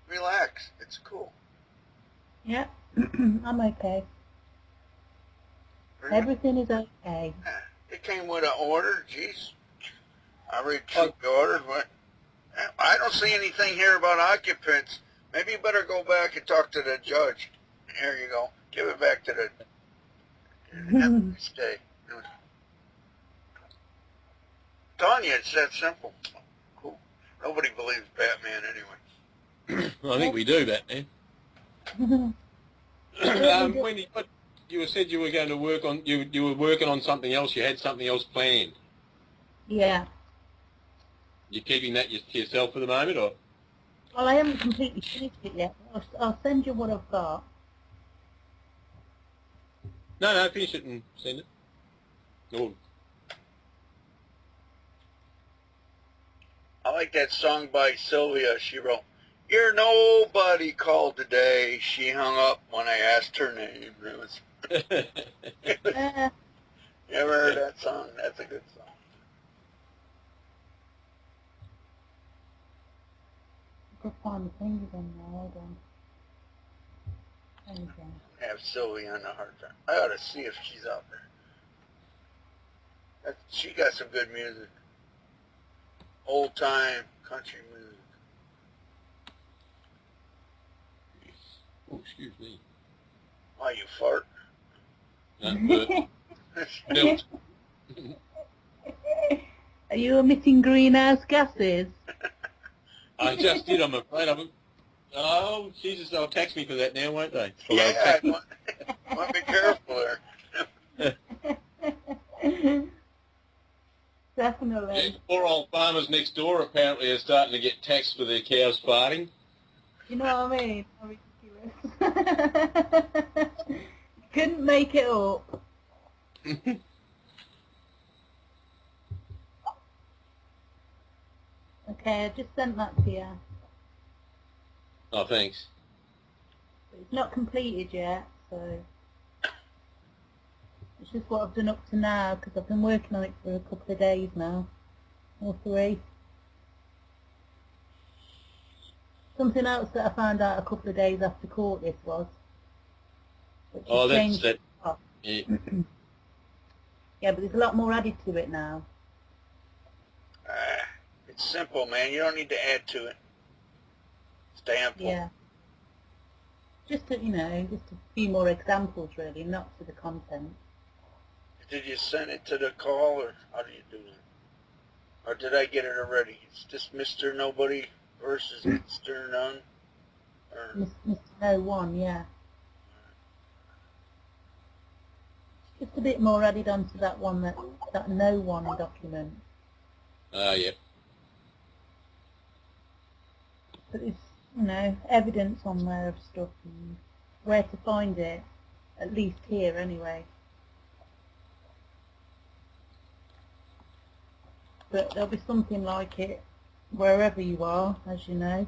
relax. It's cool. Yeah, I'm okay. Everything is okay. It came with an order. Jeez, I read through the order. I don't see anything here about occupants. Maybe you better go back and talk to the judge. Here you go. Give it back to the Never stay. Tanya, it's that simple. Cool. Nobody believes Batman anyway. Well, I think we do, Batman. Wendy, you said you were going to work on, you were working on something else, you had something else planned. Yeah. You're keeping that to yourself for the moment, or? Well, I haven't completely finished it yet. I'll send you what I've got. No, finish it and send it. Oh. I like that song by Sylvia. She wrote, "You're nobody called today." She hung up when I asked her name. It was... You ever heard that song? That's a good song. I'll find the thing again now. Hold on. There you go. Have Sylvia on the hard time. I ought to see if she's out there. She got some good music. Old time country music. Oh, excuse me. Why, you fart? Built. Are you emitting greenhouse gases? I just did, I'm afraid. Oh, Jesus, they'll tax me for that now, won't they? Yeah, I want to be careful there. Definitely. Yeah, poor old farmers next door apparently are starting to get taxed for their cows farting. You know what I mean? How ridiculous. Couldn't make it up. Okay, I just sent that to you. Oh, thanks. But it's not completed yet, so it's just what I've done up to now, because I've been working on it for a couple of days now, or 3. Something else that I found out a couple of days after court this was. Oh, that's changed that. a lot. Yeah. Yeah, but there's a lot more added to it now. It's simple, man. You don't need to add to it. It's ample. Yeah. Just to, just a few more examples, really, not for the content. Did you send it to the call, or how do you do that? Or did I get it already? It's just Mr. Nobody versus Mr. None? Or... Mr. No One, yeah. Just a bit more added onto that one, that No One document. Yeah. But there's, evidence on there of stuff and where to find it, at least here anyway. But there'll be something like it wherever you are, as you know.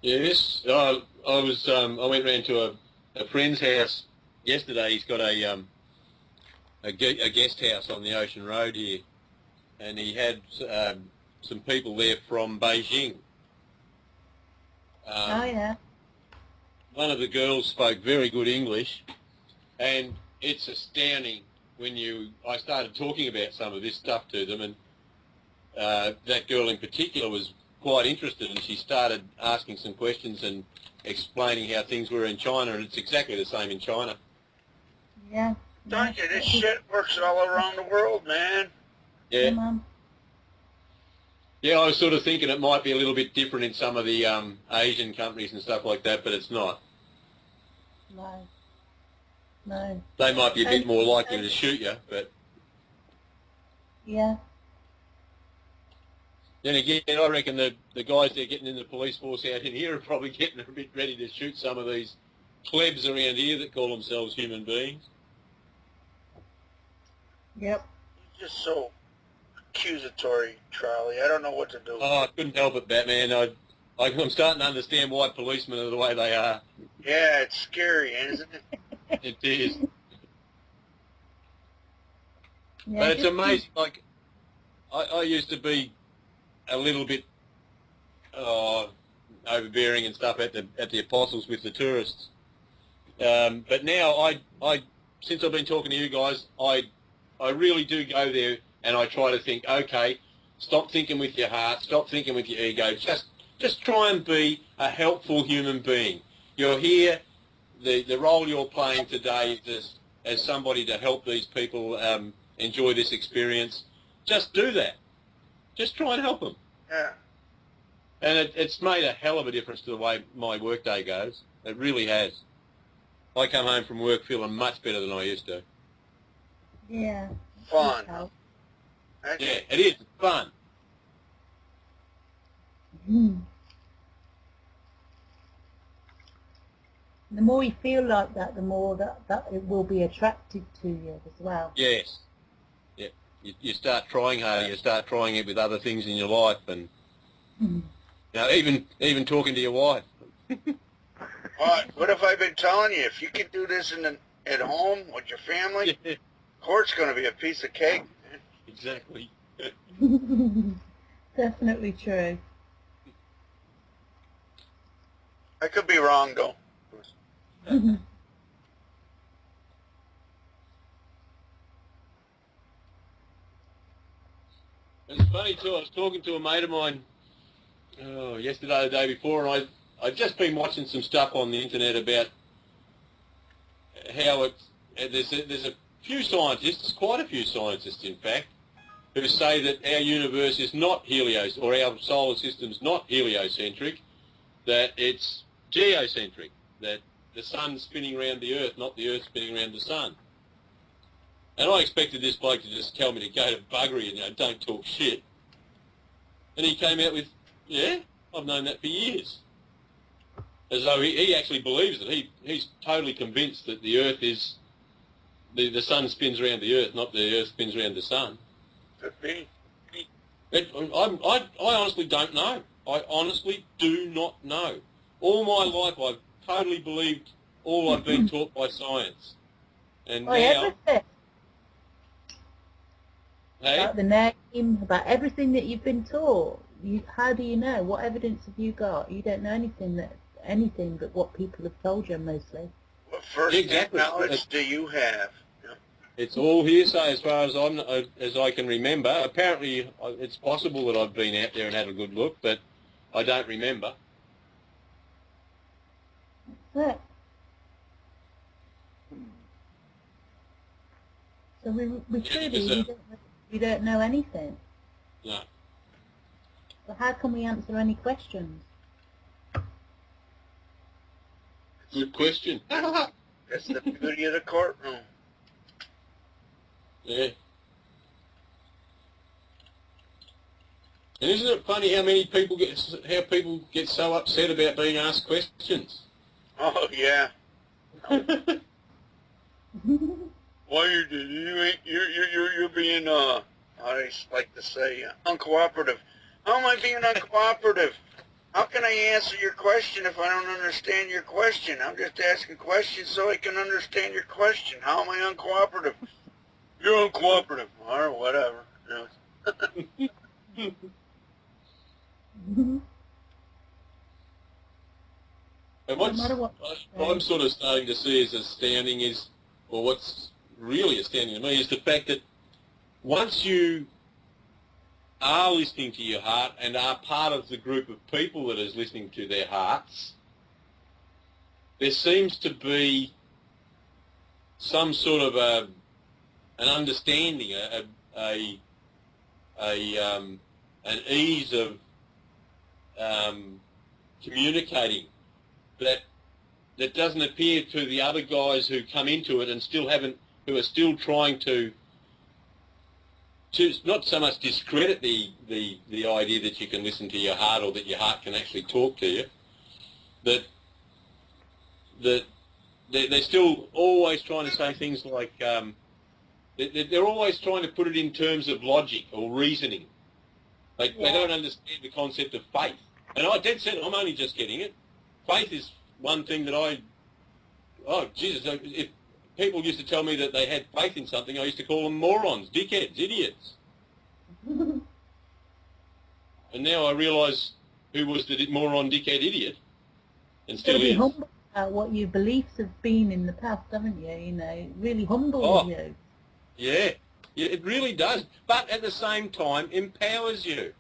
Yes, I went round to a friend's house yesterday. He's got a guest house on the Ocean Road here, and he had some people there from Beijing. Oh yeah. One of the girls spoke very good English, and it's astounding when I started talking about some of this stuff to them, and that girl in particular was quite interested, and she started asking some questions and explaining how things were in China, and it's exactly the same in China. Yeah. Don't you? This shit works all around the world, man. Yeah. Mum. Yeah, I was sort of thinking it might be a little bit different in some of the Asian companies and stuff like that, but it's not. No. No. They might be a bit more likely to shoot you, but... Yeah. Then again, I reckon the guys that are getting in the police force out in here are probably getting a bit ready to shoot some of these plebs around here that call themselves human beings. Yep. You're just so accusatory, Charlie. I don't know what to do. Oh, I couldn't help it, Batman. I'm starting to understand why policemen are the way they are. Yeah, it's scary, isn't it? It is. Yeah, But it's amazing. Like, I used to be a little bit overbearing and stuff at the Apostles with the tourists. But now since I've been talking to you guys, I really do go there and I try to think, okay, stop thinking with your heart, stop thinking with your ego, just try and be a helpful human being. You're here the role you're playing today is as somebody to help these people enjoy this experience, just do that. Just try and help them. Yeah. And it's made a hell of a difference to the way my workday goes. It really has. I come home from work feeling much better than I used to. Yeah. Fun. Yeah, it is fun. Mm. The more you feel like that, the more that it will be attractive to you as well. Yes. Yeah. You start trying harder. You start trying it with other things in your life, and you know, even talking to your wife. What have I been telling you? If you can do this at home with your family, court's going to be a piece of cake. Exactly. Definitely true. I could be wrong, though. It's funny too, I was talking to a mate of mine yesterday or the day before, and I'd just been watching some stuff on the internet about how there's a few scientists, quite a few scientists in fact, who say that our universe is not or our solar system's not heliocentric, that it's geocentric, that the sun's spinning around the Earth, not the Earth spinning around the sun. And I expected this bloke to just tell me to go to buggery and don't talk shit. And he came out with, yeah, I've known that for years. As though he actually believes it. He's totally convinced that the Earth is, the sun spins around the Earth, not the Earth spins around the sun. Could be. I honestly don't know. I honestly do not know. All my life I've totally believed all I've been taught by science. And now... Everything. Hey? About the name, about everything that you've been taught. How do you know? What evidence have you got? You don't know anything but what people have told you mostly. What first-hand knowledge do you have? Yeah. It's all hearsay as far as I can remember. Apparently, it's possible that I've been out there and had a good look, but I don't remember. That's it. So we truly we don't know anything. No. So how can we answer any questions? Good question. That's the beauty of the courtroom. Yeah. And isn't it funny how people get so upset about being asked questions? Oh yeah. Why you're being I like to say uncooperative. How am I being uncooperative? How can I answer your question if I don't understand your question? I'm just asking questions so I can understand your question. How am I uncooperative? You're uncooperative, or whatever. And what I'm sort of starting to see as astounding is, or what's really astounding to me, is the fact that once you are listening to your heart and are part of the group of people that is listening to their hearts, there seems to be some sort of an understanding, an ease of communicating that doesn't appear to the other guys who come into it and who are still trying to not so much discredit the idea that you can listen to your heart or that your heart can actually talk to you, that they're still always trying to say things like, they're always trying to put it in terms of logic or reasoning. They don't understand the concept of faith. And I did say, I'm only just getting it. Faith is one thing that Jesus, if people used to tell me that they had faith in something, I used to call them morons, dickheads, idiots. And now I realise who was the moron, dickhead, idiot, and still is. Be humble about what your beliefs have been in the past, haven't you? You know, it really humbles you. Yeah, it really does. But at the same time, empowers you.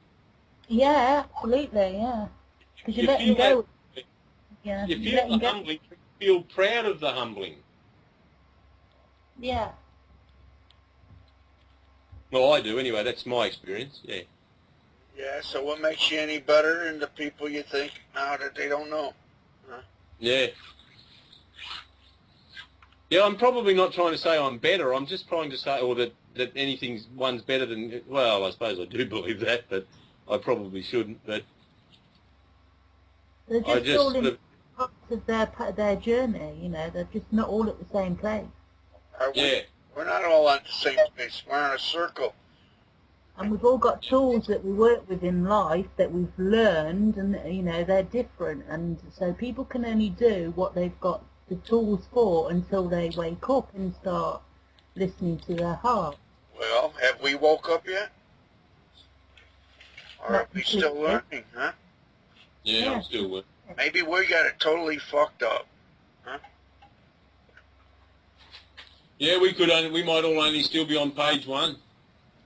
Yeah, absolutely, yeah. Because you're letting go. You feel the humbling. feel proud of the humbling. Yeah. Well, I do anyway. That's my experience. Yeah. Yeah, so what makes you any better than the people you think now that they don't know? Huh? Yeah. Yeah, I'm probably not trying to say I'm better. I'm just trying to say, or that one's better than, well, I suppose I do believe that, but I probably shouldn't. But They're I just all just, in parts of their journey, you know. They're just not all at the same place. yeah. We're not all on the same place. We're in a circle. And we've all got tools that we work with in life that we've learned, and, you know, they're different. And so people can only do what they've got the tools for until they wake up and start listening to their heart. Well, have we woke up yet? Or Not are we still completely. learning, huh? Yeah, I'm still with. Maybe we got it totally fucked up. Yeah, we might all only still be on page 1.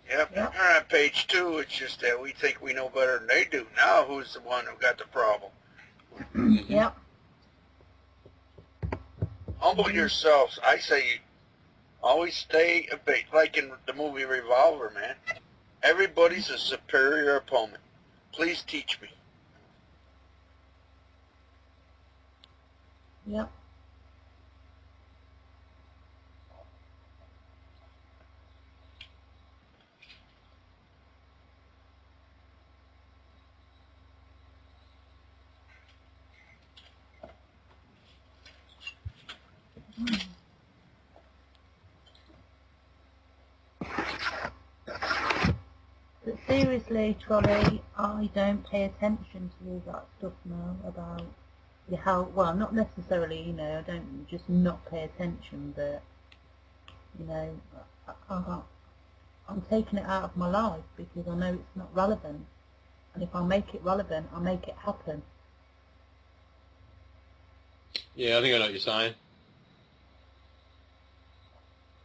Yep, Yeah. we're on page 2. It's just that we think we know better than they do. Now who's the one who got the problem? Yep. Humble yourselves. I say you always stay a bit, like in the movie Revolver, man. Everybody's a superior opponent. Please teach me. Yep. But seriously, Trolley, I don't pay attention to all that stuff now about your health. Well, not necessarily, you know, I don't just not pay attention, but, you know, I'm taking it out of my life because I know it's not relevant. And if I make it relevant, I make it happen. Yeah, I think I know what you're saying.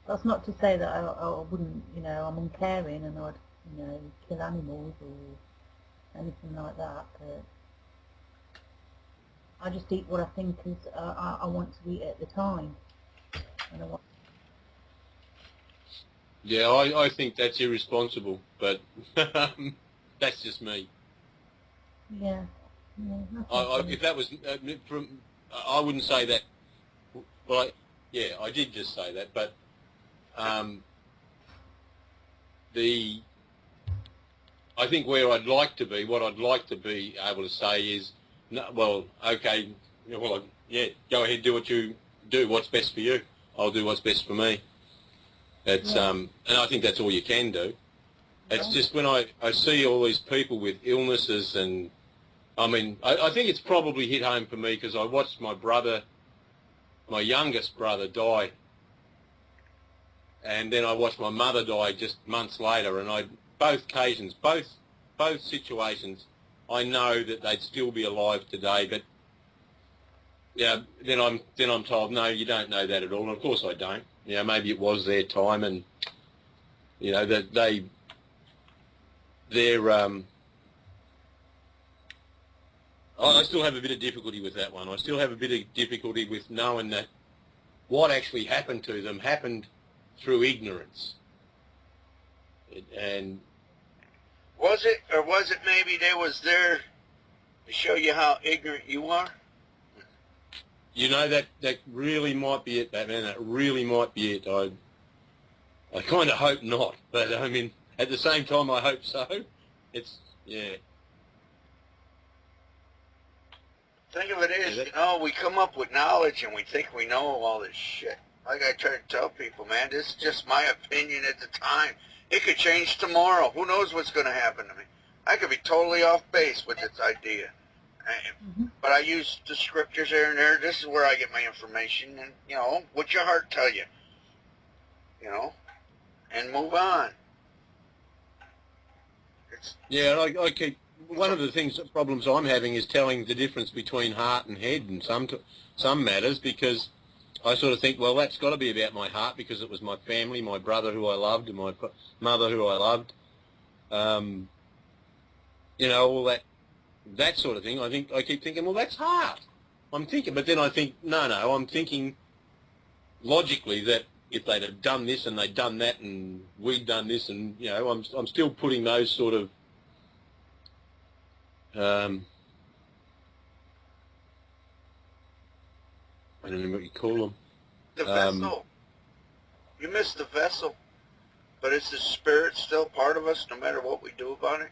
That's not to say that I wouldn't, you know, I'm uncaring and I'd, you know, kill animals or anything like that, but I just eat what I think is I want to eat at the time. And I want. Yeah, I think that's irresponsible, but that's just me. Yeah. Yeah. If that was from, I wouldn't say that. Well, I did just say that, but I think where I'd like to be, what I'd like to be able to say is, no, well, okay, well, yeah, go ahead, do what you do. What's best for you? I'll do what's best for me. It's and I think that's all you can do. It's just when I see all these people with illnesses, and I mean, I think it's probably hit home for me because I watched my brother, my youngest brother, die, and then I watched my mother die just months later, and both occasions, both situations, I know that they'd still be alive today, but yeah, then I'm told, no, you don't know that at all, and of course I don't. You know, maybe it was their time, and you know that I still have a bit of difficulty with that one. I still have a bit of difficulty with knowing that what actually happened to them happened through ignorance. And Was it, or was it maybe they was there to show you how ignorant you are? you know, that really might be it, Batman. That really might be it. I kind of hope not, but I mean, at the same time, I hope so. It's, yeah. Thing of it is, you know, we come up with knowledge and we think we know all this shit. Like I try to tell people, man, this is just my opinion at the time. It could change tomorrow. Who knows what's going to happen to me? I could be totally off base with this idea. But I use the scriptures here and there. This is where I get my information. And, you know, what your heart tell you. You know, and move on. Yeah, and I keep, one of the problems I'm having is telling the difference between heart and head in some matters, because I sort of think, well, that's got to be about my heart because it was my family, my brother who I loved, and my mother who I loved. You know, all that sort of thing. I keep thinking, well, that's heart. I'm thinking, but then I think, no, I'm thinking logically that if they'd have done this and they'd done that and we'd done this and, you know, I'm still putting those sort of, I don't know what you call them. The vessel. You missed the vessel. But is the spirit still part of us no matter what we do about it?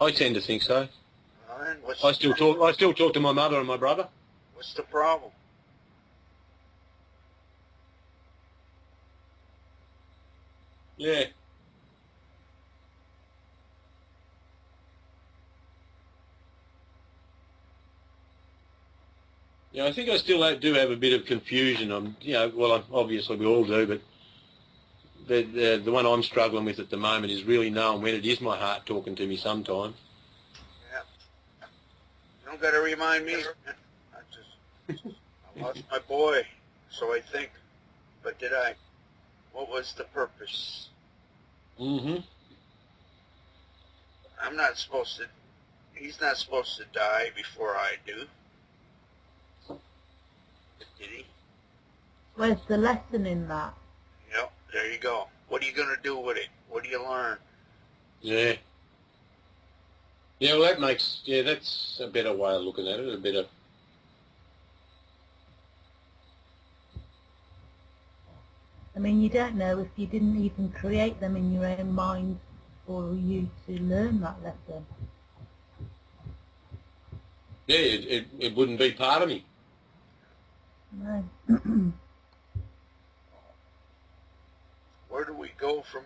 I tend to think so. Right, I still talk to my mother and my brother. What's the problem? Yeah. Yeah, I think I still do have a bit of confusion. Obviously we all do, but the one I'm struggling with at the moment is really knowing when it is my heart talking to me sometimes. Yeah. You don't got to remind me. I lost my boy, so I think. But did I? What was the purpose? Mm-hmm. I'm not supposed to. He's not supposed to die before I do. Did he? Where's the lesson in that? Yep, there you go. What are you going to do with it? What do you learn? Yeah. Yeah, well, that's a better way of looking at it, a better... I mean, you don't know if you didn't even create them in your own mind for you to learn that lesson. Yeah, it wouldn't be part of me. No. Where do we go from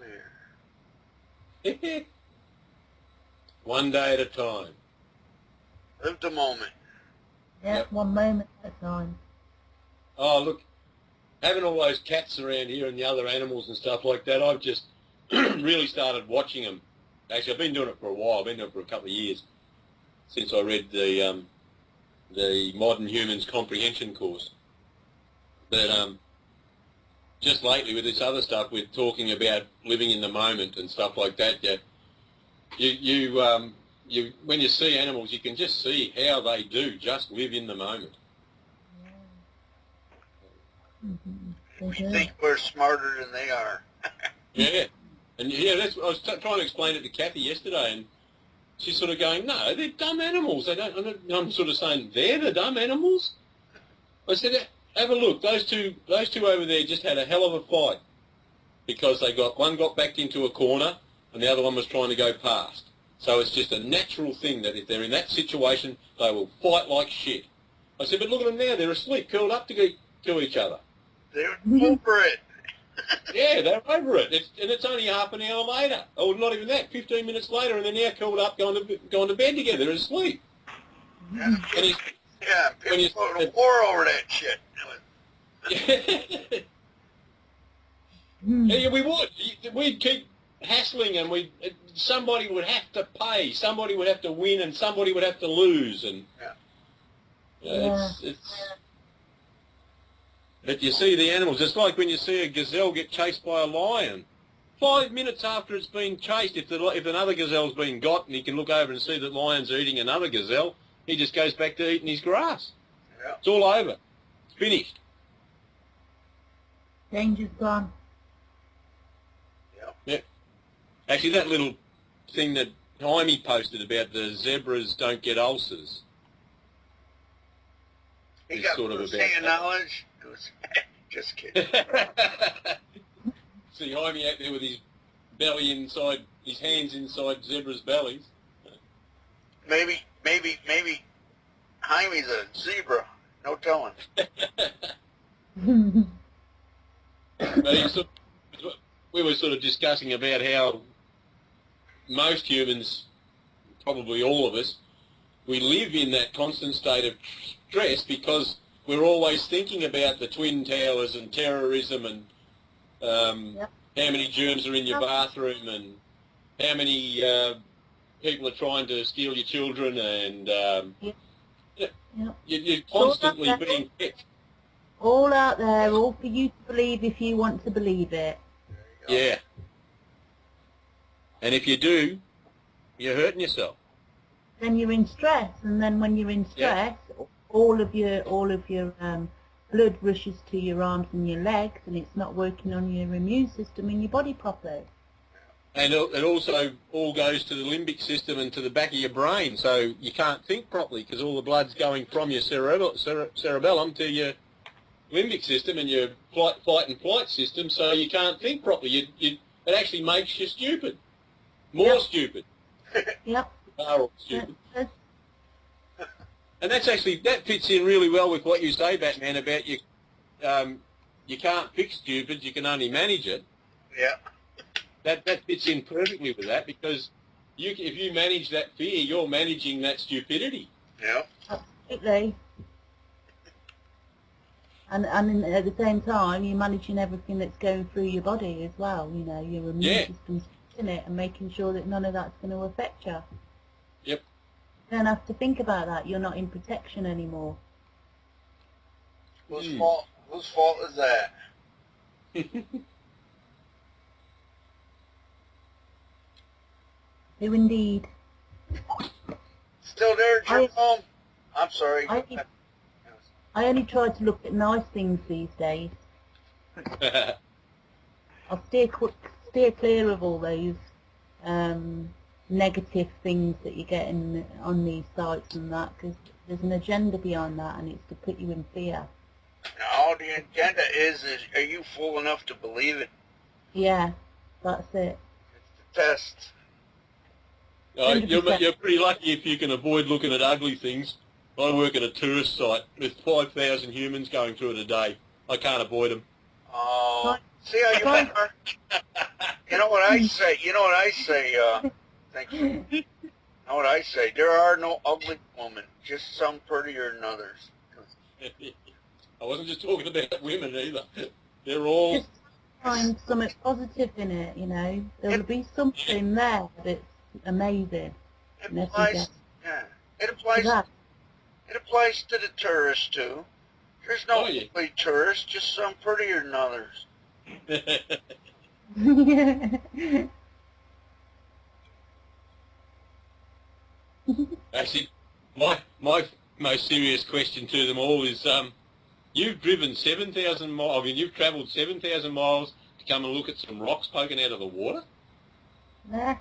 here? One day at a time. Live the moment. Yeah, Yep. one moment at a time. Oh, look, having all those cats around here and the other animals and stuff like that, I've just really started watching them. Actually, I've been doing it for a while. I've been doing it for a couple of years since I read the Modern Humans Comprehension course. But just lately with this other stuff, we're talking about living in the moment and stuff like that. Yeah, you when you see animals, you can just see how they do just live in the moment. Mm-hmm. We think we're smarter than they are. Yeah, and yeah, I was trying to explain it to Kathy yesterday, and she's sort of going, "No, they're dumb animals. They don't." I'm sort of saying, "They're the dumb animals." I said, "Have a look. Those two over there just had a hell of a fight because one got backed into a corner, and the other one was trying to go past. So it's just a natural thing that if they're in that situation, they will fight like shit." I said, "But look at them now. They're asleep, curled up to kill each other." They're over it. Yeah, they're over it. It's only half an hour later. Or not even that, 15 minutes later, and they're now curled up going to bed together asleep. Yeah, And people go to war over that shit. Yeah, we would. We'd keep hassling, and somebody would have to pay, somebody would have to win, and somebody would have to lose, and But you see the animals. It's like when you see a gazelle get chased by a lion. 5 minutes after it's been chased, if another gazelle's been got, and he can look over and see that lion's eating another gazelle, he just goes back to eating his grass. Yeah. It's all over. It's finished. Danger's gone. Yeah. Actually, that little thing that Jaime posted about the zebras don't get ulcers. He is got sort of about first-hand that. knowledge. Just kidding. See Jaime out there with his belly inside, his hands inside zebras' bellies. Maybe Jaime's a zebra. No telling. But we were sort of discussing about how most humans, probably all of us, we live in that constant state of stress because we're always thinking about the Twin Towers and terrorism and how many germs are in your bathroom and how many people are trying to steal your children and you're constantly being hit. All out there, all for you to believe if you want to believe it. Yeah. And if you do, you're hurting yourself. Then you're in stress, and then when you're in stress, all of your blood rushes to your arms and your legs, and it's not working on your immune system in your body properly. And it also all goes to the limbic system and to the back of your brain, so you can't think properly because all the blood's going from your cerebellum to your limbic system and your fight and flight system, so you can't think properly. It actually makes you stupid, more stupid. Yep. Are all stupid. And that fits in really well with what you say, Batman, about you can't fix stupid, you can only manage it. Yeah. That fits in perfectly with that, because if you manage that fear, you're managing that stupidity. Yeah. Absolutely. And at the same time, you're managing everything that's going through your body as well. You know, your immune system's in it and making sure that none of that's going to affect you. Yep. You don't have to think about that. You're not in protection anymore. Whose fault is that? Who indeed? Still there, Jerome? I'm sorry. I only try to look at nice things these days. I'll steer clear of all those negative things that you get on these sites and that, because there's an agenda behind that, and it's to put you in fear. No, the agenda is are you fool enough to believe it? Yeah, that's it. It's the test. You're pretty lucky if you can avoid looking at ugly things. I work at a tourist site with 5,000 humans going through it a day. I can't avoid them. Oh, see how you are? You know what I say? Thank you. You know what I say? There are no ugly women, just some prettier than others. I wasn't just talking about women either. They're all... Just find something positive in it, you know. There'll be something there that's amazing. It applies to the tourists too. There's no ugly tourists, just some prettier than others. Actually, my most serious question to them all is, you've driven 7,000 miles, I mean, you've travelled 7,000 miles to come and look at some rocks poking out of the water? Nah.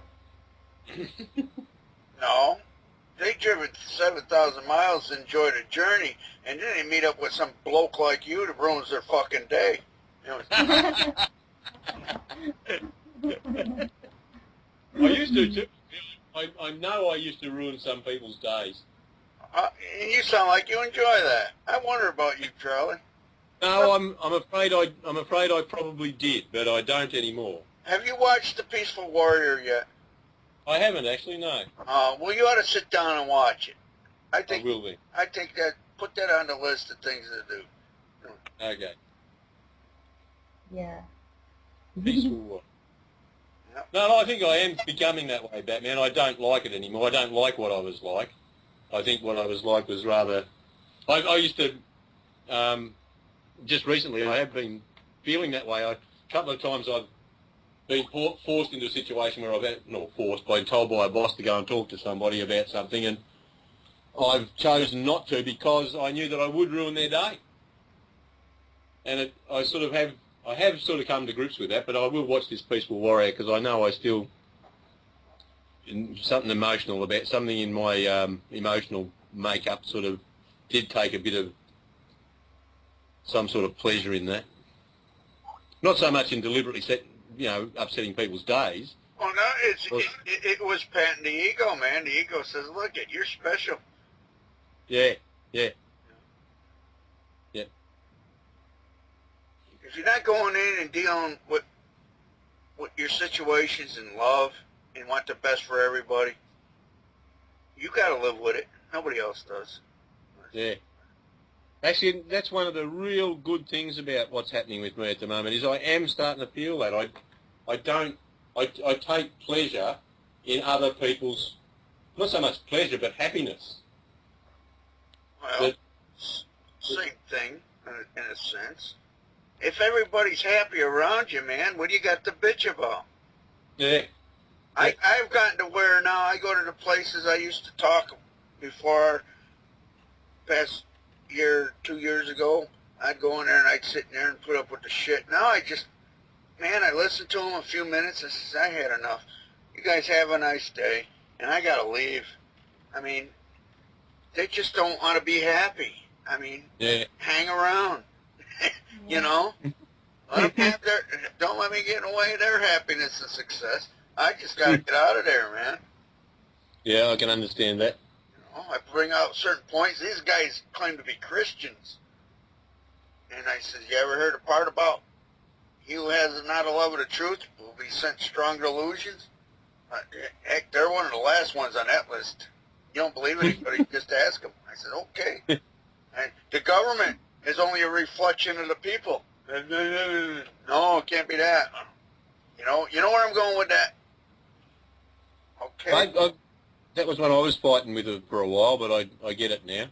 No. They driven 7,000 miles to enjoy the journey, and then they meet up with some bloke like you that ruins their fucking day. I used to too. I know I used to ruin some people's days. You sound like you enjoy that. I wonder about you, Charlie. No, I'm afraid I probably did, but I don't anymore. Have you watched The Peaceful Warrior yet? I haven't actually, no. Well, you ought to sit down and watch it. I will be. I think put that on the list of things to do. Okay. Yeah. Peaceful Warrior. No, I think I am becoming that way, Batman. I don't like it anymore. I don't like what I was like. I think what I was like was rather... I used to... just recently, I have been feeling that way. A couple of times I've been forced into a situation where been told by a boss to go and talk to somebody about something, and I've chosen not to because I knew that I would ruin their day. And I have sort of come to grips with that, but I will watch this Peaceful Warrior because I know I still... something emotional about something in my emotional makeup sort of did take a bit of some sort of pleasure in that. Not so much in deliberately upsetting people's days. Oh no, it was patting the ego, man. The ego says, "Look, you're special." Yeah. If you're not going in and dealing with your situations in love and want the best for everybody, you got to live with it. Nobody else does. Yeah. Actually, that's one of the real good things about what's happening with me at the moment is I am starting to feel that. I take pleasure in other people's, not so much pleasure, but happiness. Well, same thing in a sense. If everybody's happy around you, man, what do you got to bitch about? Yeah. I've gotten to where now I go to the places I used to talk before past year, 2 years ago, I'd go in there and I'd sit in there and put up with the shit. Now I just, man, I listened to them a few minutes and says, I had enough. You guys have a nice day, and I gotta leave. I mean, they just don't want to be happy. I mean, hang around, you know? Let them have don't let me get in the way of their happiness and success. I just gotta get out of there, man. Yeah, I can understand that. You know, I bring out certain points. These guys claim to be Christians. And I said, you ever heard a part about he who has not a love of the truth will be sent strong delusions? Heck, they're one of the last ones on that list. You don't believe anybody, just ask them. I said, okay. And the government is only a reflection of the people. No, it can't be that. You know where I'm going with that? Okay. That was one I was fighting with for a while, but I get it now.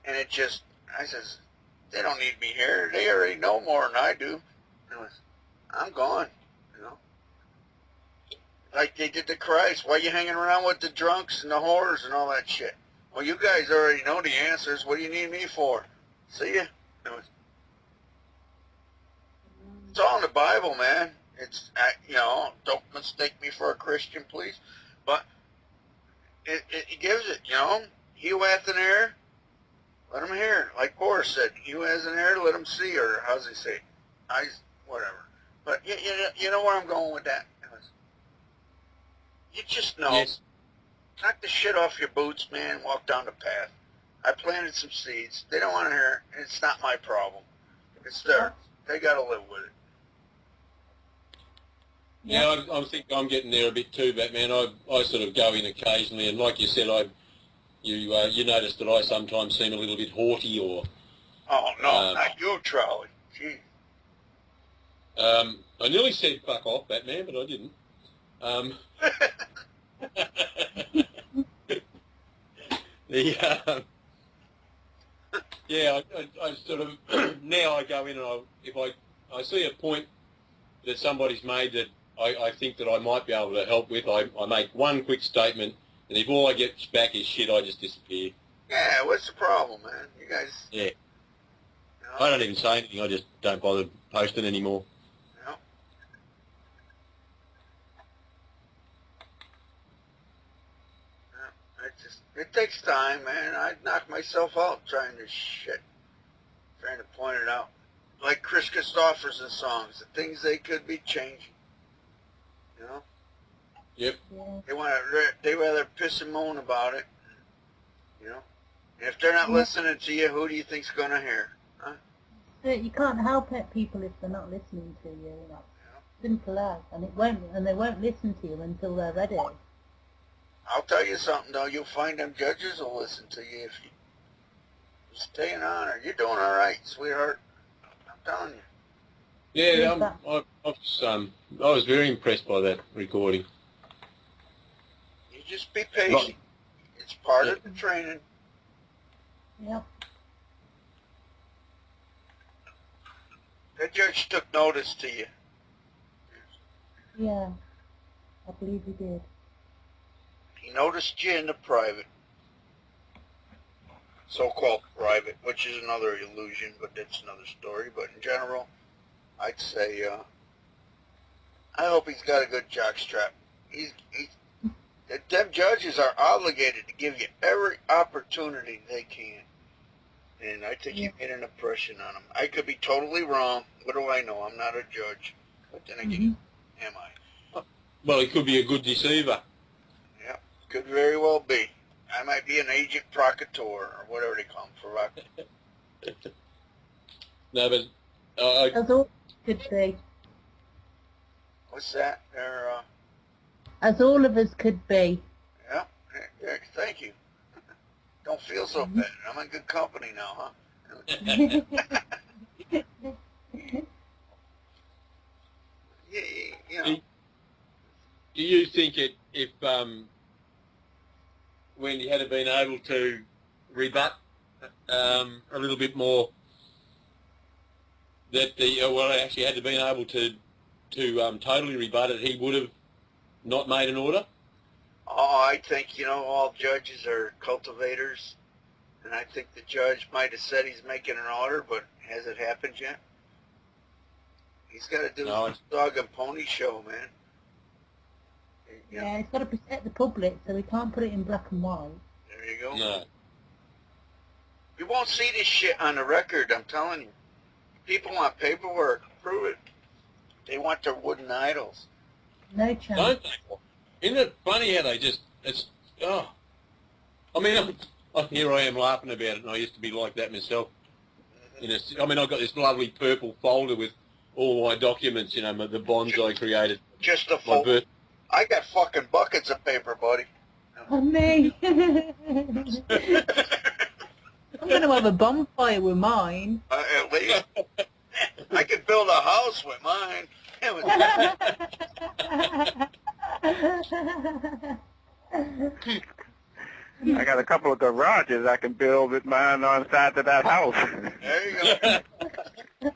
And it just, I says, they don't need me here. They already know more than I do. I'm gone, you know. Like they did to Christ. Why are you hanging around with the drunks and the whores and all that shit? Well, you guys already know the answers. What do you need me for? See ya. It's all in the Bible, man. It's, you know, don't mistake me for a Christian, please. But it gives it, you know. He who hath an ear, let him hear. Like Boris said, he who has an ear, let him see. Or how's he say? Eyes, whatever. But you know where I'm going with that. You just know. Yes. Knock the shit off your boots, man. Walk down the path. I planted some seeds. They don't want to hear it. It's not my problem. It's theirs. They got to live with it. Yeah, I think I'm getting there a bit too, Batman. I sort of go in occasionally, and like you said, you notice that I sometimes seem a little bit haughty, or. Oh no, not you, Charlie. Gee. I nearly said fuck off, Batman, but I didn't. I sort of now I go in and if I see a point that somebody's made that I think that I might be able to help with, I make one quick statement, and if all I get back is shit, I just disappear. Yeah, what's the problem, man? You guys. Yeah. You know, I don't even say anything. I just don't bother posting anymore. You know? It takes time, man. I'd knock myself out trying this shit. Trying to point it out. Like Chris Christopherson songs, the things they could be changing. You know? Yep. Yeah. They rather piss and moan about it. You know? And if they're not listening to you, who do you think's gonna hear? Huh? You can't help it, people, if they're not listening to you. That's simple as. And they won't listen to you until they're ready. I'll tell you something, though. You'll find them judges will listen to you if you stay in honor. You're doing all right, sweetheart. I'm telling you. Yeah, I was very impressed by that recording. You just be patient. It's part of the training. Yep. That judge took notice to you. Yeah. I believe he did. He noticed you in the private. So-called private, which is another illusion, but that's another story. But in general, I'd say, I hope he's got a good jockstrap. Them judges are obligated to give you every opportunity they can. And I think he made an impression on him. I could be totally wrong. What do I know? I'm not a judge. But then again, am I? Well, he could be a good deceiver. Yeah, could very well be. I might be an agent provocateur, or whatever they call them, No, but... As all could be. What's that? They're, As all of us could be. yeah, thank you. Don't feel so bad. I'm in good company now, huh? You know. Do you think if when he had been able to rebut a little bit more, that actually had been able to totally rebut it, he would have not made an order? Oh, I think, all judges are cultivators, and I think the judge might have said he's making an order, but has it happened yet? He's got to do his dog and pony show, man. Yeah, he's got to protect the public, so he can't put it in black and white. There you go. No. You won't see this shit on the record, I'm telling you. People want paperwork. Prove it. They want their wooden idols. No chance. Don't they? Isn't it funny how they just, it's, oh. I mean, here I am laughing about it, and I used to be like that myself. I mean, I've got this lovely purple folder with all my documents, you know, the bonds I created. Just a folder. I got fucking buckets of paper, buddy. Oh, me. I'm going to have a bonfire with mine. At least. I could build a house with mine. I got a couple of garages I can build with mine on the side of that house. There you go.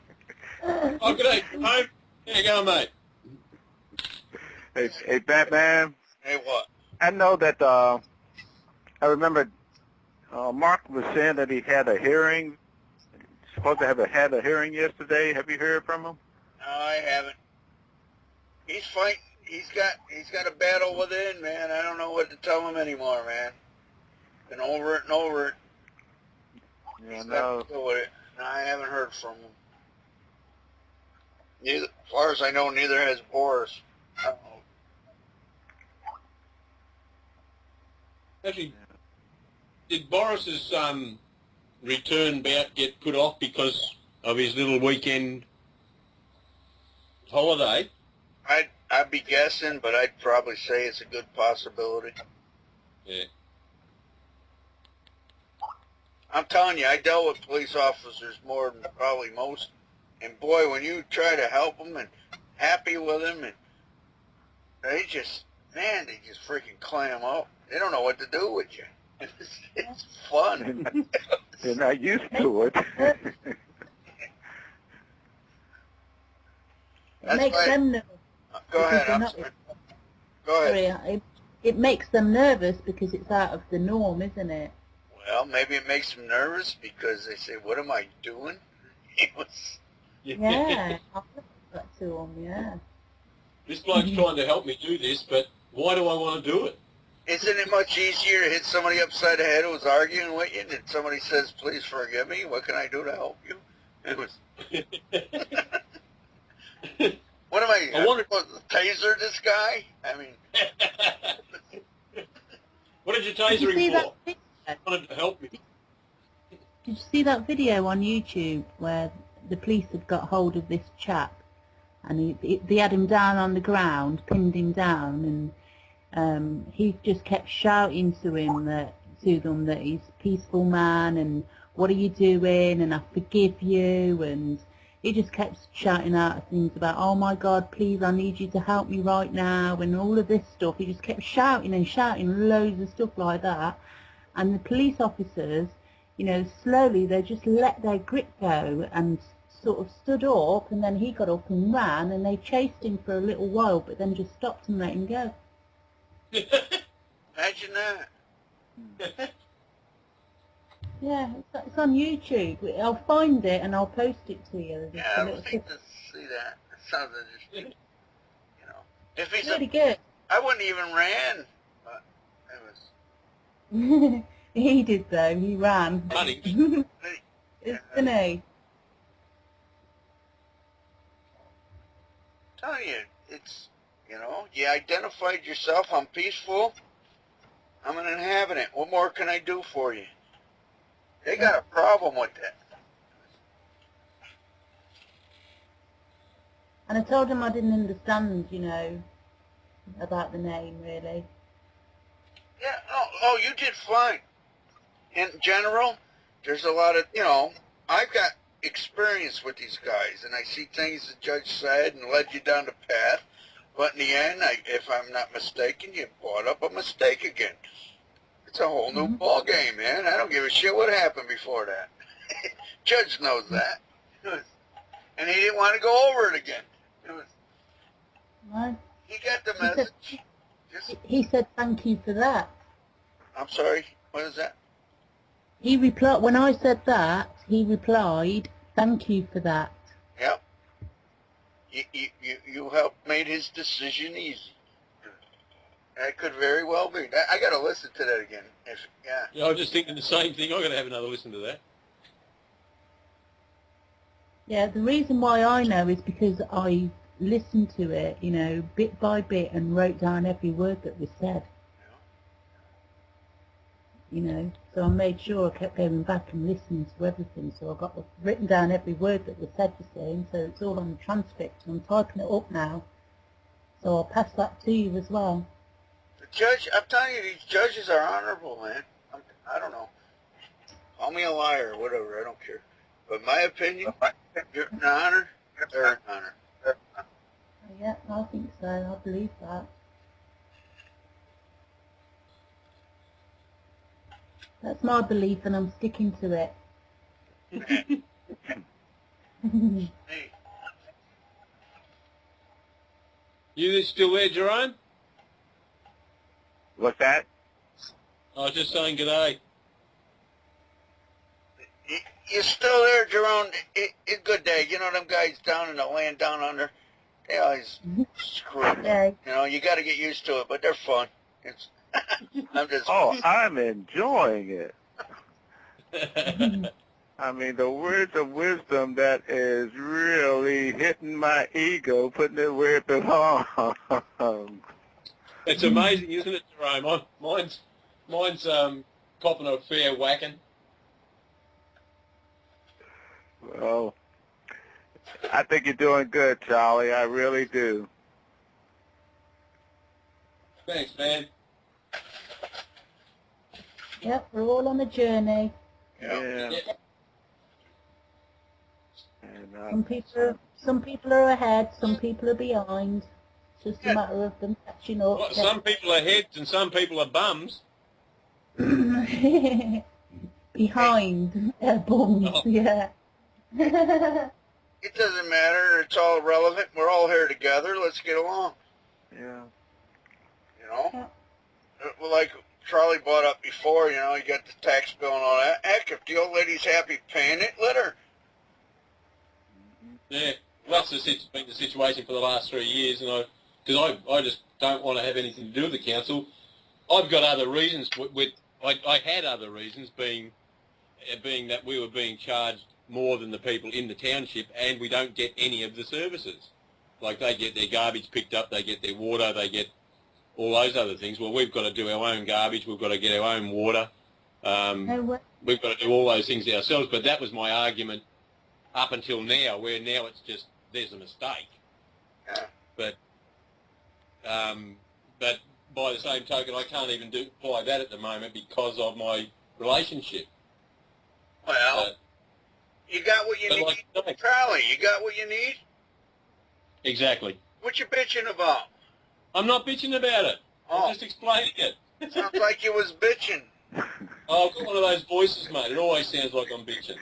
Oh, good day. Home. There you go, mate. Hey, Batman. Hey, what? I know that, I remember Mark was saying that he had a hearing, supposed to have had a hearing yesterday. Have you heard from him? No, I haven't. He's fighting. He's got a battle within, man. I don't know what to tell him anymore, man. Been over it and over it. Yeah, He's no. got to deal with it. No, I haven't heard from him. Neither, as far as I know, neither has Boris. I don't know. Actually, did Boris's return bout get put off because of his little weekend holiday? I'd be guessing, but I'd probably say it's a good possibility. Yeah. I'm telling you, I dealt with police officers more than probably most. And boy, when you try to help them and happy with them, and they just freaking clam up. They don't know what to do with you. It's fun. They're not used to it. It makes them nervous. Go ahead. They're I'm not- sorry. Go ahead. Sorry, it makes them nervous because it's out of the norm, isn't it? Well, maybe it makes them nervous because they say, "What am I doing?" It was. Yeah, I'll put that to them, yeah. This bloke's trying to help me do this, but why do I want to do it? Isn't it much easier to hit somebody upside the head who was arguing with you, and somebody says, "Please forgive me. What can I do to help you?" It was. What am I wonder what, taser this guy? I mean. What did you Did you taser see him that for? video? He wanted to help me. Did you see that video on YouTube where the police had got hold of this chap and they had him down on the ground, pinned him down, and he just kept shouting to them that he's a peaceful man and what are you doing and I forgive you, and he just kept shouting out things about, oh my God, please, I need you to help me right now, and all of this stuff. He just kept shouting and shouting loads of stuff like that. And the police officers, you know, slowly they just let their grip go and sort of stood up, and then he got up and ran, and they chased him for a little while, but then just stopped and let him go. Imagine that. Yeah, it's on YouTube. I'll find it and I'll post it to you. Yeah, I would think to see that. It sounds interesting. You know, if he's really good. I wouldn't even ran. But it was. He did though. He ran. Funny. Isn't he? Telling you, it's, you know, you identified yourself. I'm peaceful. I'm an inhabitant. What more can I do for you? They got a problem with that. And I told him I didn't understand, you know, about the name really. Yeah, oh, you did fine. In general, there's a lot of, you know, I've got experience with these guys, and I see things the judge said and led you down the path, but in the end, if I'm not mistaken, you brought up a mistake again. It's a whole new ball game, man. I don't give a shit what happened before that. Judge knows that. And he didn't want to go over it again. No. He got the message. He said thank you for that. I'm sorry, what is that? He replied, when I said that, he replied, thank you for that. Yep. You helped made his decision easy. That could very well be. I got to listen to that again. Yeah, I was just thinking the same thing. I've got to have another listen to that. Yeah, the reason why I know is because I listened to it, you know, bit by bit and wrote down every word that was said. You know, so I made sure I kept going back and listening to everything, so I got written down every word that was said, you see, and so it's all on the transcript, and I'm typing it up now, so I'll pass that to you as well. The judge, I'm telling you, these judges are honorable, man. I don't know. Call me a liar or whatever, I don't care. But my opinion, you're an honor, they're an honor. Yeah, I think so, I believe that. That's my belief, and I'm sticking to it. Hey, You still there, Jerome? What's that? I was just saying good day. you're still there, Jerome. It's good day. You know them guys down in the land down under? They always screw it. Yeah. You know, you got to get used to it, but they're fun. It's I'm just. Oh, I'm enjoying it. I mean, the words of wisdom that is really hitting my ego, putting it where it belongs. It's amazing, isn't it, Jerome? Mine's copping a fair whacking. Well, I think you're doing good, Charlie. I really do. Thanks, man. Yep, we're all on a journey. Yeah. Yeah. And, Some people are ahead, some people are behind. It's just a matter of them catching up. Well, some people are heads and some people are bums. Behind their bums, Oh. yeah. It doesn't matter. It's all relevant. We're all here together. Let's get along. yeah. You know? Well, like Charlie brought up before, you know, you got the tax bill and all that. Heck, if the old lady's happy paying it, let her. Yeah, well, that's been the situation for the last 3 years, and I just don't want to have anything to do with the council. I've got other reasons. I had other reasons, being that we were being charged more than the people in the township, and we don't get any of the services. Like they get their garbage picked up, they get their water, they get all those other things. Well, we've got to do our own garbage, we've got to get our own water. We've got to do all those things ourselves. But that was my argument up until now, where now it's just there's a mistake. Yeah. But by the same token, I can't even apply that at the moment because of my relationship. Well, you got what you but need. like, Charlie, you got what you need? exactly. What you bitching about? I'm not bitching about it. Oh. I'm just explaining it. Sounds like you was bitching. Oh, I've got one of those voices, mate. It always sounds like I'm bitching.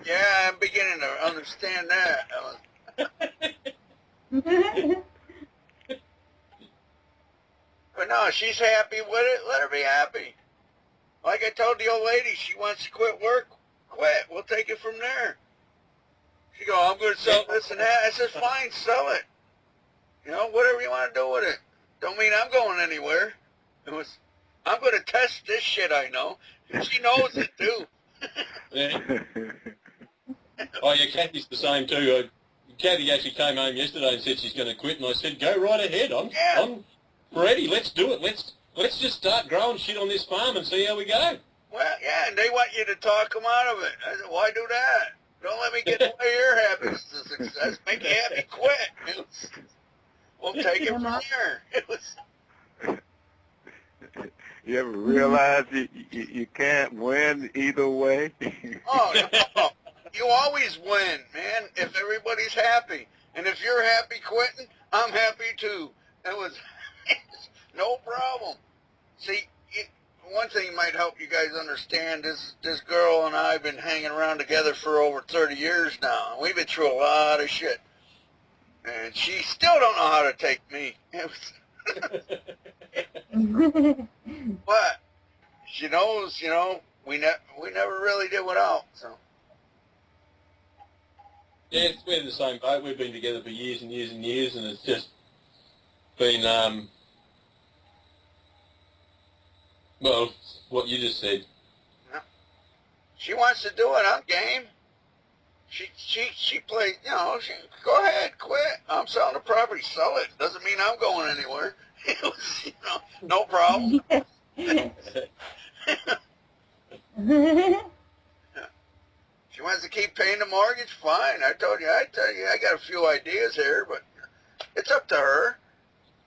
Yeah, I'm beginning to understand that. But no, she's happy with it. Let her be happy. Like I told the old lady, she wants to quit work. Quit. We'll take it from there. She go, I'm going to sell this and that. I said, fine, sell it. You know, whatever you want to do with it. Don't mean I'm going anywhere. I'm going to test this shit I know. And she knows it, too. Yeah. Oh, yeah, Kathy's the same, too. Kathy actually came home yesterday and said she's going to quit, and I said, go right ahead. I'm ready. Let's do it. Let's just start growing shit on this farm and see how we go. Well, yeah, and they want you to talk them out of it. I said, why do that? Don't let me get in the way of your happiness to success. Make you happy. Quit. We'll take it from there. It was. You ever realize you can't win either way? Oh, no. You always win, man, if everybody's happy. And if you're happy quitting, I'm happy too. It was no problem. See, one thing might help you guys understand is this girl and I have been hanging around together for over 30 years now. And we've been through a lot of shit. And she still don't know how to take me. It was but she knows, you know, we never really did without. So. Yeah, we're in the same boat. We've been together for years and years and years, and it's just been, well, what you just said. Yeah. She wants to do it. I'm game. She plays, you know, go ahead, quit. I'm selling the property. Sell it. Doesn't mean I'm going anywhere. It was, you know, no problem. She wants to keep paying the mortgage, fine. I tell you, I got a few ideas here, but it's up to her.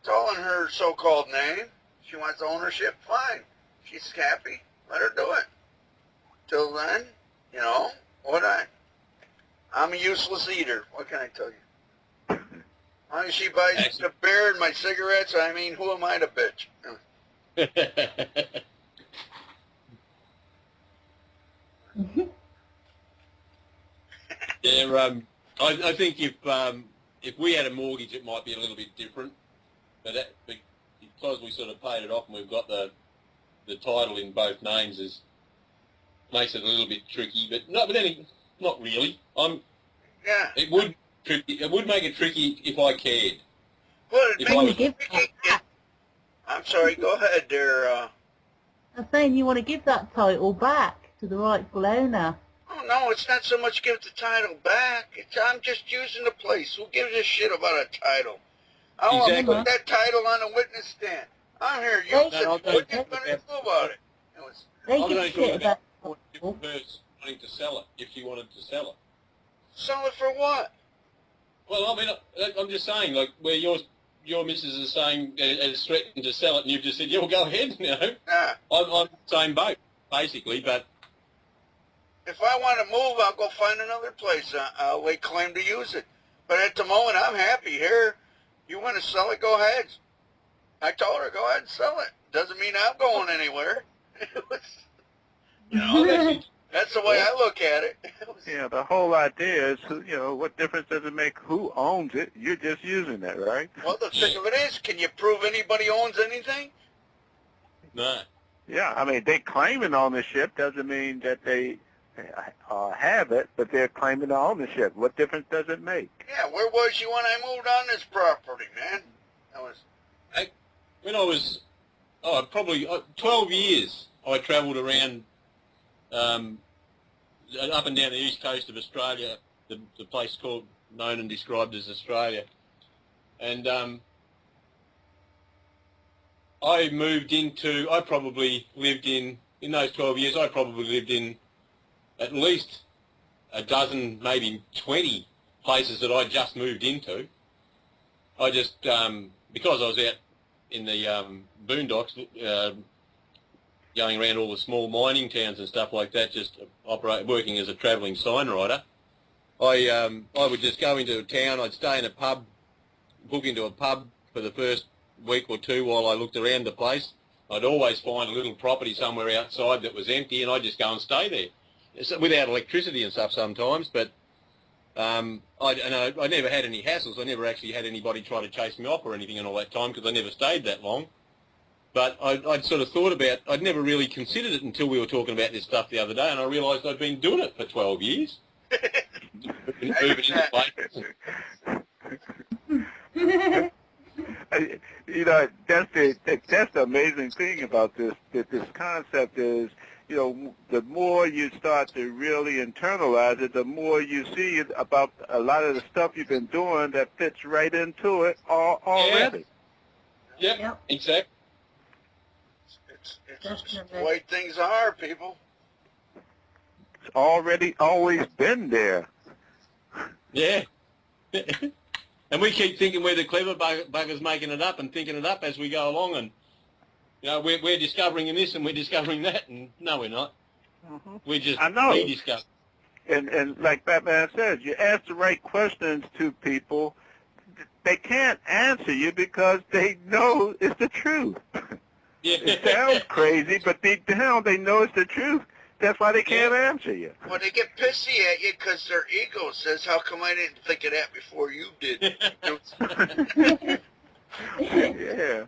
It's all in her so-called name. She wants ownership, fine. She's happy, let her do it. Till then, you know, I'm a useless eater. What can I tell you? As long as she buys the beer and my cigarettes, I mean, who am I to bitch? Yeah, I think if we had a mortgage, it might be a little bit different. But because we sort of paid it off and we've got the title in both names, makes it a little bit tricky. But no, but then not really. Yeah. It would make it tricky if I cared. Well, I'm sorry. Go ahead, there. I'm saying you want to give that title back to the rightful owner. Oh, no, it's not so much give the title back. I'm just using the place. Who gives a shit about a title? I want to put that title on a witness stand. I'm here using it. What are you going to do about it? They give shit about different person wanting to sell it, if she wanted to sell it. Sell it for what? Well, I mean, I'm just saying, like, where your missus is saying, is threatening to sell it, and you've just said, yeah, well, go ahead, you know. Yeah. I'm the same boat, basically, but... If I want to move, I'll go find another place. I'll lay claim to use it. But at the moment, I'm happy here. You want to sell it, go ahead. I told her, go ahead and sell it. Doesn't mean I'm going anywhere. You know, that's the way I look at it. Yeah, the whole idea is, you know, what difference does it make who owns it? You're just using it, right? Well, the thing of it is, can you prove anybody owns anything? No. Yeah, I mean, they claiming ownership doesn't mean that they have it, but they're claiming the ownership. What difference does it make? Yeah, where was you when I moved on this property, man? When I was, probably 12 years, I travelled around up and down the east coast of Australia, the place known and described as Australia. And I probably lived in those 12 years, I probably lived in at least a dozen, maybe 20 places that I just moved into. I just, because I was out in the boondocks, going around all the small mining towns and stuff like that, just working as a travelling sign writer, I would just go into a town, I'd stay in a pub, book into a pub for the first week or two while I looked around the place. I'd always find a little property somewhere outside that was empty, and I'd just go and stay there. Without electricity and stuff sometimes, but I never had any hassles. I never actually had anybody try to chase me off or anything in all that time because I never stayed that long. But I'd sort of thought about, I'd never really considered it until we were talking about this stuff the other day, and I realised I'd been doing it for 12 years. Moving into places. You know, that's the amazing thing about this concept is, you know, the more you start to really internalize it, the more you see about a lot of the stuff you've been doing that fits right into it already. Yeah, exactly. It's the way things are, people. It's always been there. Yeah. And we keep thinking we're the clever buggers making it up and thinking it up as we go along, and you know, we're discovering this and we're discovering that, and no, we're not. Mm-hmm. We're just rediscovering. And like Batman says, you ask the right questions to people, they can't answer you because they know it's the truth. Yeah. It sounds crazy, but deep down they know it's the truth. That's why they can't answer you. Well, they get pissy at you because their ego says, how come I didn't think of that before you did? Yeah.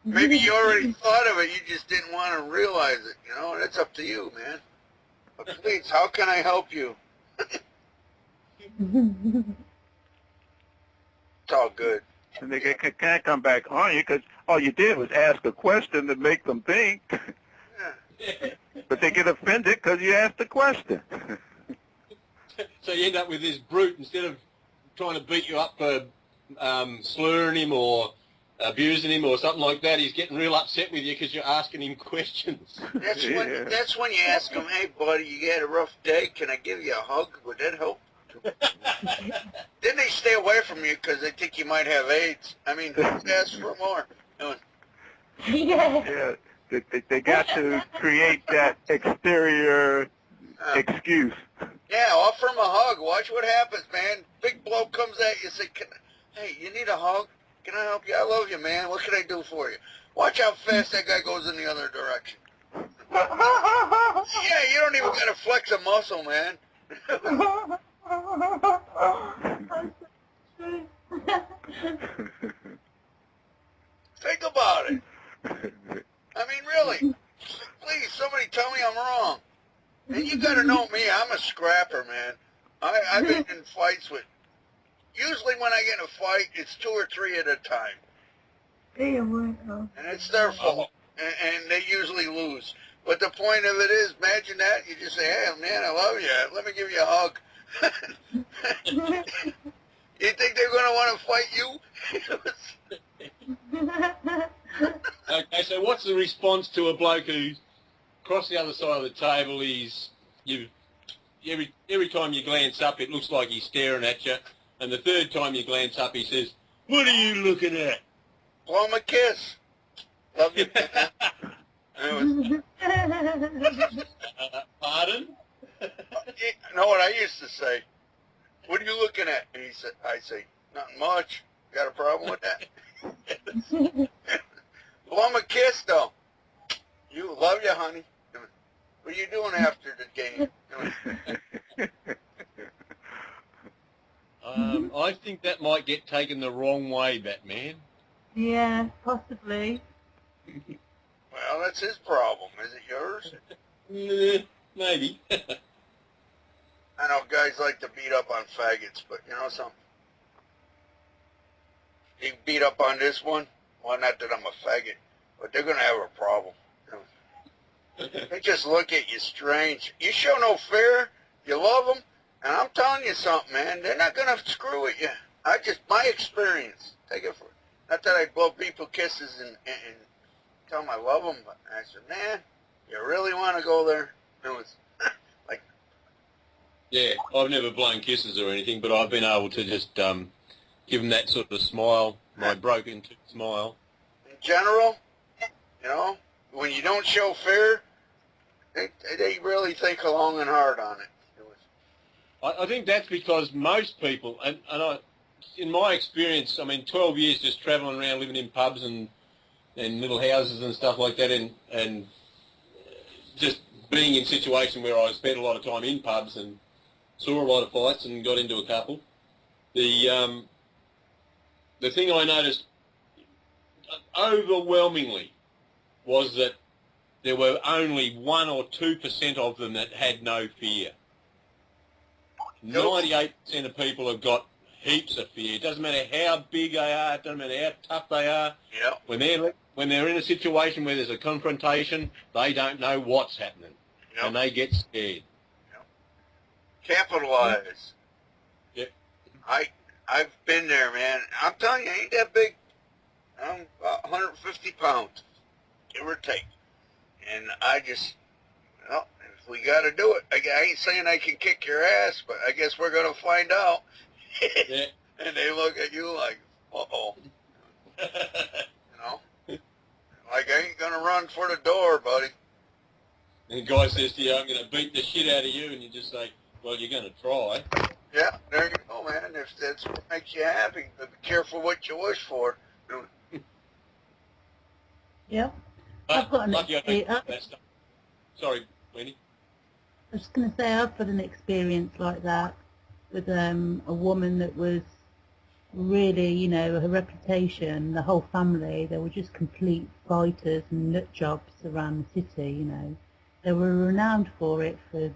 Maybe you already thought of it, you just didn't want to realize it, you know, that's up to you, man. But please, how can I help you? It's all good. And they can't come back on you because all you did was ask a question to make them think. Yeah. But they get offended because you asked a question. So you end up with this brute, instead of trying to beat you up for slurring him or abusing him or something like that, he's getting real upset with you because you're asking him questions. That's when you ask them, hey, buddy, you had a rough day. Can I give you a hug? Would that help? Then they stay away from you because they think you might have AIDS. I mean, ask for more. Yeah. Yeah, they got to create that exterior excuse. Yeah, offer him a hug. Watch what happens, man. Big blow comes at you. Say, hey, you need a hug? Can I help you? I love you, man. What can I do for you? Watch how fast that guy goes in the other direction. Yeah, you don't even got to flex a muscle, man. Think about it. I mean, really. Please, somebody tell me I'm wrong. And you got to know me. I'm a scrapper, man. I've been in fights with... Usually when I get in a fight, it's 2 or 3 at a time. And it's their fault. And they usually lose. But the point of it is, imagine that. You just say, hey, man, I love you. Let me give you a hug. You think they're going to want to fight you? Okay, so what's the response to a bloke who's across the other side of the table? Every time you glance up, it looks like he's staring at you. And the third time you glance up, he says, what are you looking at? Blow him a kiss. Love you. Pardon? You know what I used to say? What are you looking at? And I say, nothing much. Got a problem with that? Blow him a kiss, though. You love you, honey. What are you doing after the game? I think that might get taken the wrong way, Batman. Yeah, possibly. Well, that's his problem. Is it yours? Maybe. I know guys like to beat up on faggots, but you know something? You beat up on this one? Well, not that I'm a faggot, but they're going to have a problem. They just look at you strange. You show no fear. You love them. And I'm telling you something, man. They're not going to screw with you. My experience. Take it for... Not that I blow people kisses and tell them I love them, but I said, man, you really want to go there? It was like... Yeah, I've never blown kisses or anything, but I've been able to just give them that sort of smile, my broken tooth smile. In general, you know, when you don't show fear, they really think long and hard on it. I think that's because most people, and in my experience, I mean, 12 years just travelling around, living in pubs and little houses and stuff like that, and just being in situations where I spent a lot of time in pubs and saw a lot of fights and got into a couple. The thing I noticed overwhelmingly was that there were only 1 or 2% of them that had no fear. 98% of people have got heaps of fear. It doesn't matter how big they are. It doesn't matter how tough they are. Yep. When they're in a situation where there's a confrontation, they don't know what's happening, and they get scared. Yep. Capitalize. Yep. I've been there, man. I'm telling you, I ain't that big. I'm about 150 pounds, give or take. And I just, well, if we got to do it, I ain't saying I can kick your ass, but I guess we're going to find out. Yeah. And they look at you like, uh-oh. You know? Like, I ain't going to run for the door, buddy. And the guy says to you, I'm going to beat the shit out of you, and you just say, well, you're going to try. Yeah, there you go, man. If that's what makes you happy, but be careful what you wish for. Yep. I've got an experience. Sorry, Wendy. I was just going to say I've got an experience like that with a woman that was really, you know, her reputation, the whole family, they were just complete fighters and nut jobs around the city, you know. They were renowned for it for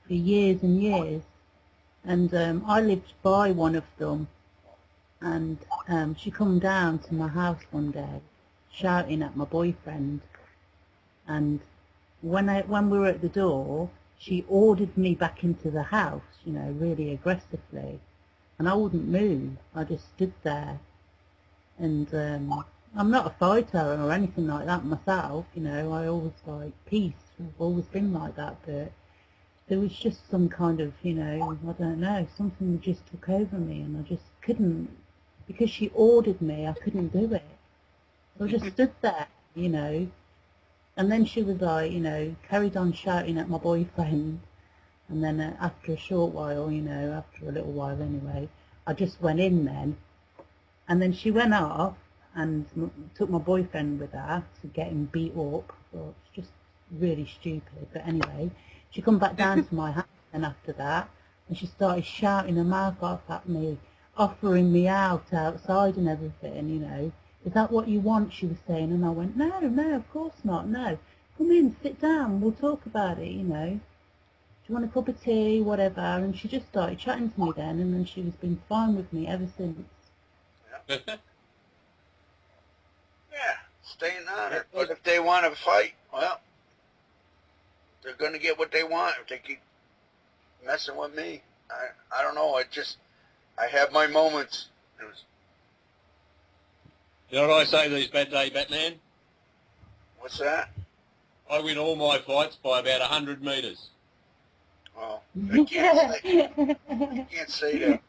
years and years. And I lived by one of them, and she come down to my house one day shouting at my boyfriend, and when we were at the door, she ordered me back into the house, you know, really aggressively, and I wouldn't move. I just stood there, and I'm not a fighter or anything like that myself, you know. I always like peace. I've always been like that, but there was just some kind of, you know, I don't know, something just took over me, and I just couldn't, because she ordered me, I couldn't do it. So I just stood there, you know, and then she was like, you know, carried on shouting at my boyfriend, and then after a short while, you know, after a little while anyway, I just went in then, and then she went off and took my boyfriend with her to get him beat up. So it's just really stupid, but anyway, she come back down to my house and after that, and she started shouting her mouth off at me, offering me out outside and everything, you know. Is that what you want, she was saying, and I went, no, of course not, no. Come in, sit down, we'll talk about it, you know. Do you want a cup of tea, whatever, and she just started chatting to me then, and then she's been fine with me ever since. Yeah, staying on it. But if they want to fight, well, they're going to get what they want if they keep messing with me. I don't know, I have my moments. You know what I say these bad day Batman? What's that? I win all my fights by about 100 metres. Oh, I can't say that.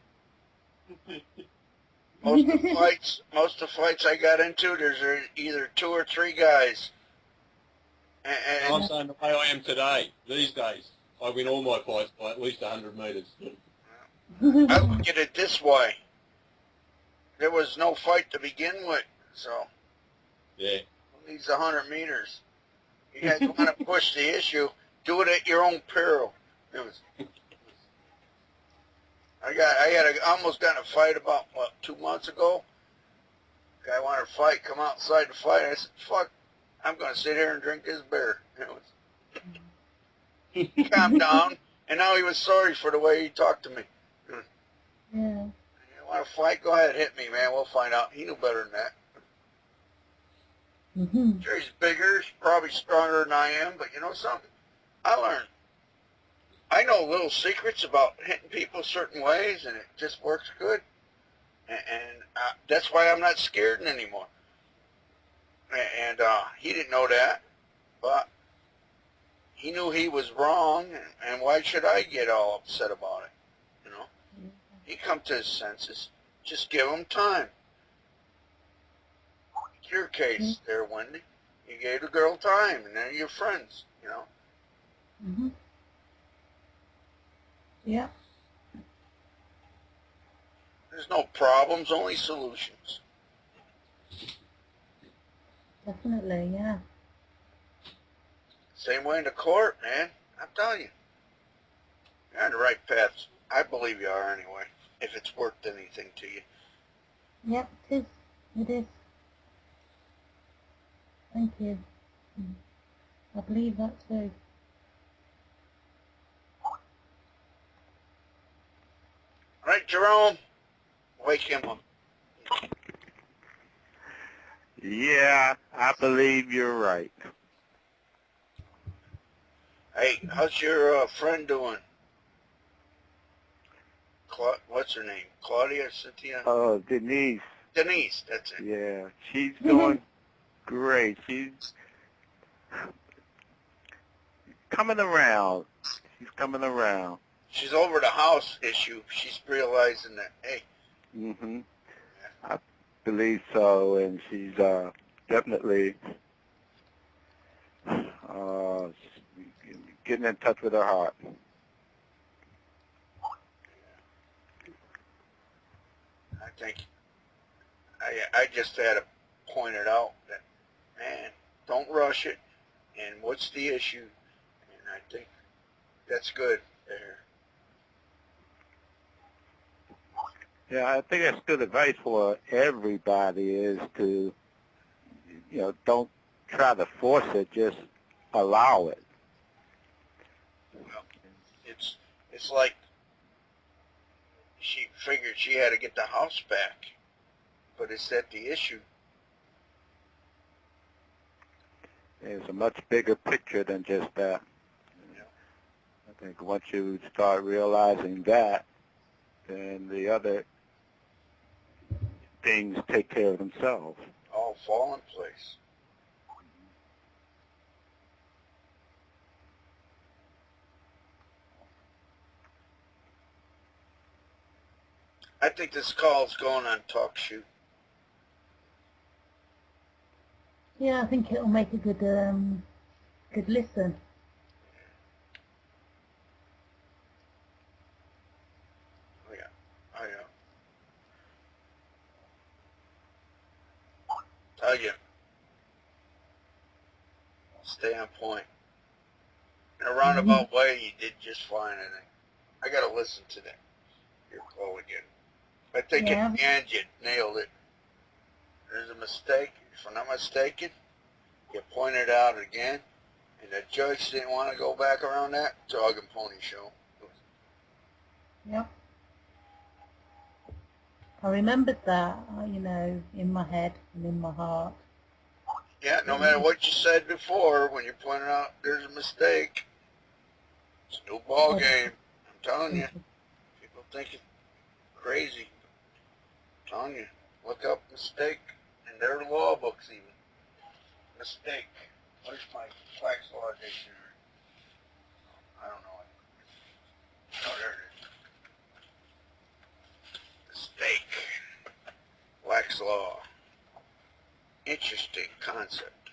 Most of the fights I got into, there's either 2 or 3 guys. And I'm saying the way I am today, these days, I win all my fights by at least 100 metres. I look at it this way. There was no fight to begin with, so Yeah. who needs 100 meters? You guys want to push the issue, do it at your own peril. I almost got in a fight about, 2 months ago. Guy wanted to fight, come outside to fight. I said, fuck, I'm going to sit here and drink this beer. He calmed down, and now he was sorry for the way he talked to me. Yeah. You want to fight? Go ahead, hit me, man. We'll find out. He knew better than that. Mm-hmm. Sure, he's bigger, he's probably stronger than I am, but you know something? I learned. I know little secrets about hitting people certain ways, and it just works good. And that's why I'm not scared anymore. And he didn't know that, but he knew he was wrong, and why should I get all upset about it? You know? He come to his senses. Just give him time. It's your case there, Wendy. You gave the girl time, and they're your friends, you know? Mm-hmm. Yeah. There's no problems, only solutions. Definitely, yeah. Same way in the court, man. I'm telling you. You're on the right path. I believe you are anyway, if it's worth anything to you. Yep, it is. It is. Thank you. I believe that too. All right, Jerome, wake him up. Yeah, I believe you're right. Hey, how's your friend doing? What's her name? Claudia, Cynthia? Oh, Denise. Denise, that's it. Yeah, she's doing great. She's coming around. She's coming around. She's over the house issue. She's realizing that, hey. Mm-hmm. I believe so, and she's definitely getting in touch with her heart. I think I just had to point it out that, man, don't rush it, and what's the issue? And I think that's good there. Yeah, I think that's good advice for everybody is to, don't try to force it, just allow it. Well, it's like she figured she had to get the house back, but is that the issue? It's a much bigger picture than just that. I think once you start realizing that, then the other things take care of themselves. All fall in place. I think this call's going on talkshoe. Yeah, I think it'll make a good listen. Oh yeah, I tell you, stay on point. In a roundabout way, you did just fine. I think. I gotta listen to that. Your call again. I think Yeah. at the end you nailed it. There's a mistake. If I'm not mistaken, you pointed out again, and the judge didn't want to go back around that dog and pony show. Yep. I remembered that, in my head and in my heart. Yeah, no matter what you said before, when you pointed out there's a mistake, it's a new ball game. I'm telling you, people think it's crazy. I'm telling you, look up mistake in their law books even. Mistake. Where's my Black's Law Dictionary? I don't know it. Oh, there it is. Mistake. Black's Law. Interesting concept.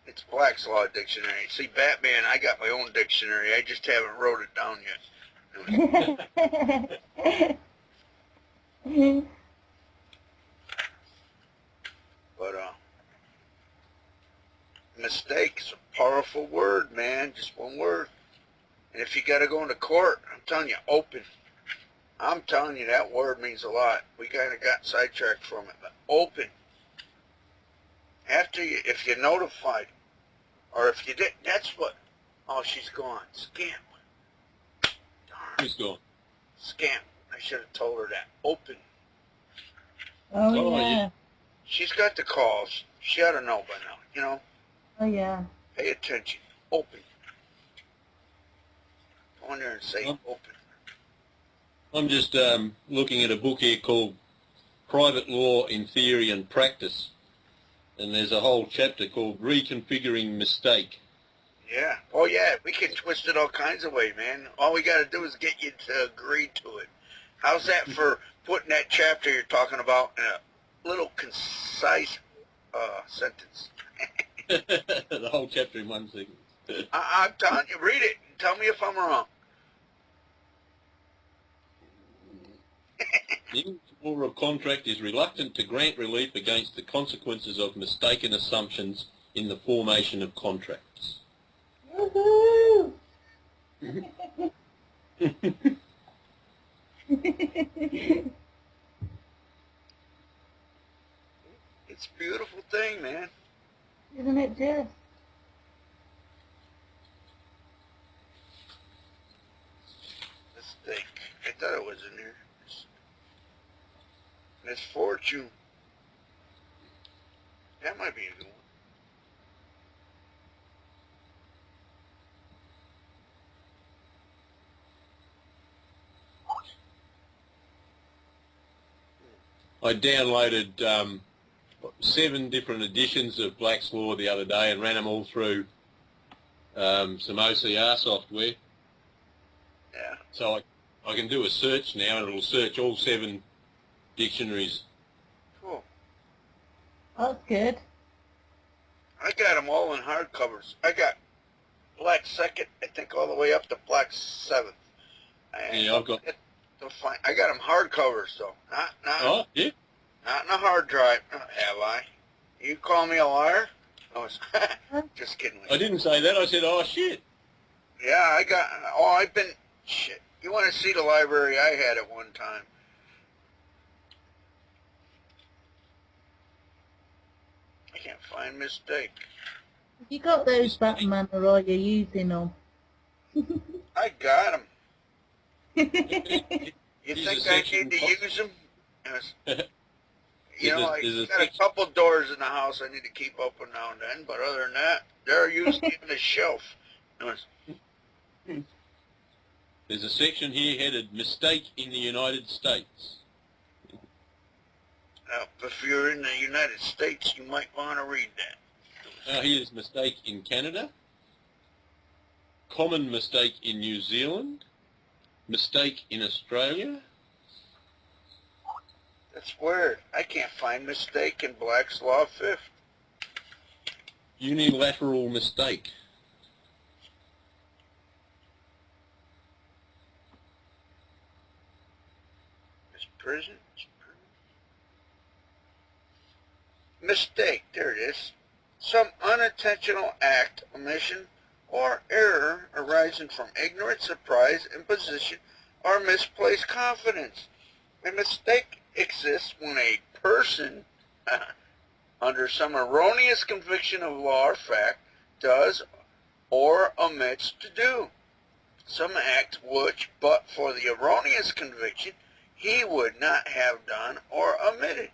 It's Black's Law Dictionary. See, Batman, I got my own dictionary. I just haven't wrote it down yet. But, mistake's a powerful word, man. Just one word. And if you got to go into court, I'm telling you, open. I'm telling you, that word means a lot. We kind of got sidetracked from it. But open. After you, if you're notified, or if you did, that's what. Oh, she's gone. Scam. Darn. Who's gone? Scam. I should have told her that. Open. Oh, yeah. yeah. She's got the calls. She ought to know by now, Oh, yeah. Pay attention. Open. Go in there and say open. I'm just looking at a book here called Private Law in Theory and Practice, and there's a whole chapter called Reconfiguring Mistake. Yeah. Oh, yeah. We can twist it all kinds of ways, man. All we got to do is get you to agree to it. How's that for putting that chapter you're talking about in a little concise sentence? The whole chapter in one sentence. I'm telling you, read it and tell me if I'm wrong. The English law of contract is reluctant to grant relief against the consequences of mistaken assumptions in the formation of contracts. Woohoo! It's a beautiful thing, man. Isn't it just? Mistake. I thought it was in there. Misfortune. That might be a good one. I downloaded 7 different editions of Black's Law the other day and ran them all through some OCR software. Yeah. So I can do a search now and it'll search all 7 dictionaries. Cool. That's good. I got them all in hardcovers. I got Black Second, I think, all the way up to Black Seventh. Yeah, I've got. I got them hardcovers though. Oh, yeah. Not in a hard drive. Have I? You call me a liar? No, just kidding. I didn't say that. I said, oh shit. Yeah, I got. Oh, I've been. Shit. You want to see the library I had at one time? I can't find mistake. You got those Batman, or are you using them? I got them. You Here's think a I section need to called- use them? There's a I got a section- couple doors in the house I need to keep open now and then, but other than that, they're usually in the shelf. There's a section here headed "Mistake in the United States." Now, if you're in the United States, you might want to read that. Here's "Mistake in Canada." Common mistake in New Zealand. Mistake in Australia. That's weird. I can't find mistake in Black's Law Fifth. Unilateral mistake. It's prison. Mistake. There it is. Some unintentional act, omission, or error arising from ignorance, surprise, imposition, or misplaced confidence. A mistake exists when a person, under some erroneous conviction of law or fact, does or omits to do some act which, but for the erroneous conviction, he would not have done or omitted.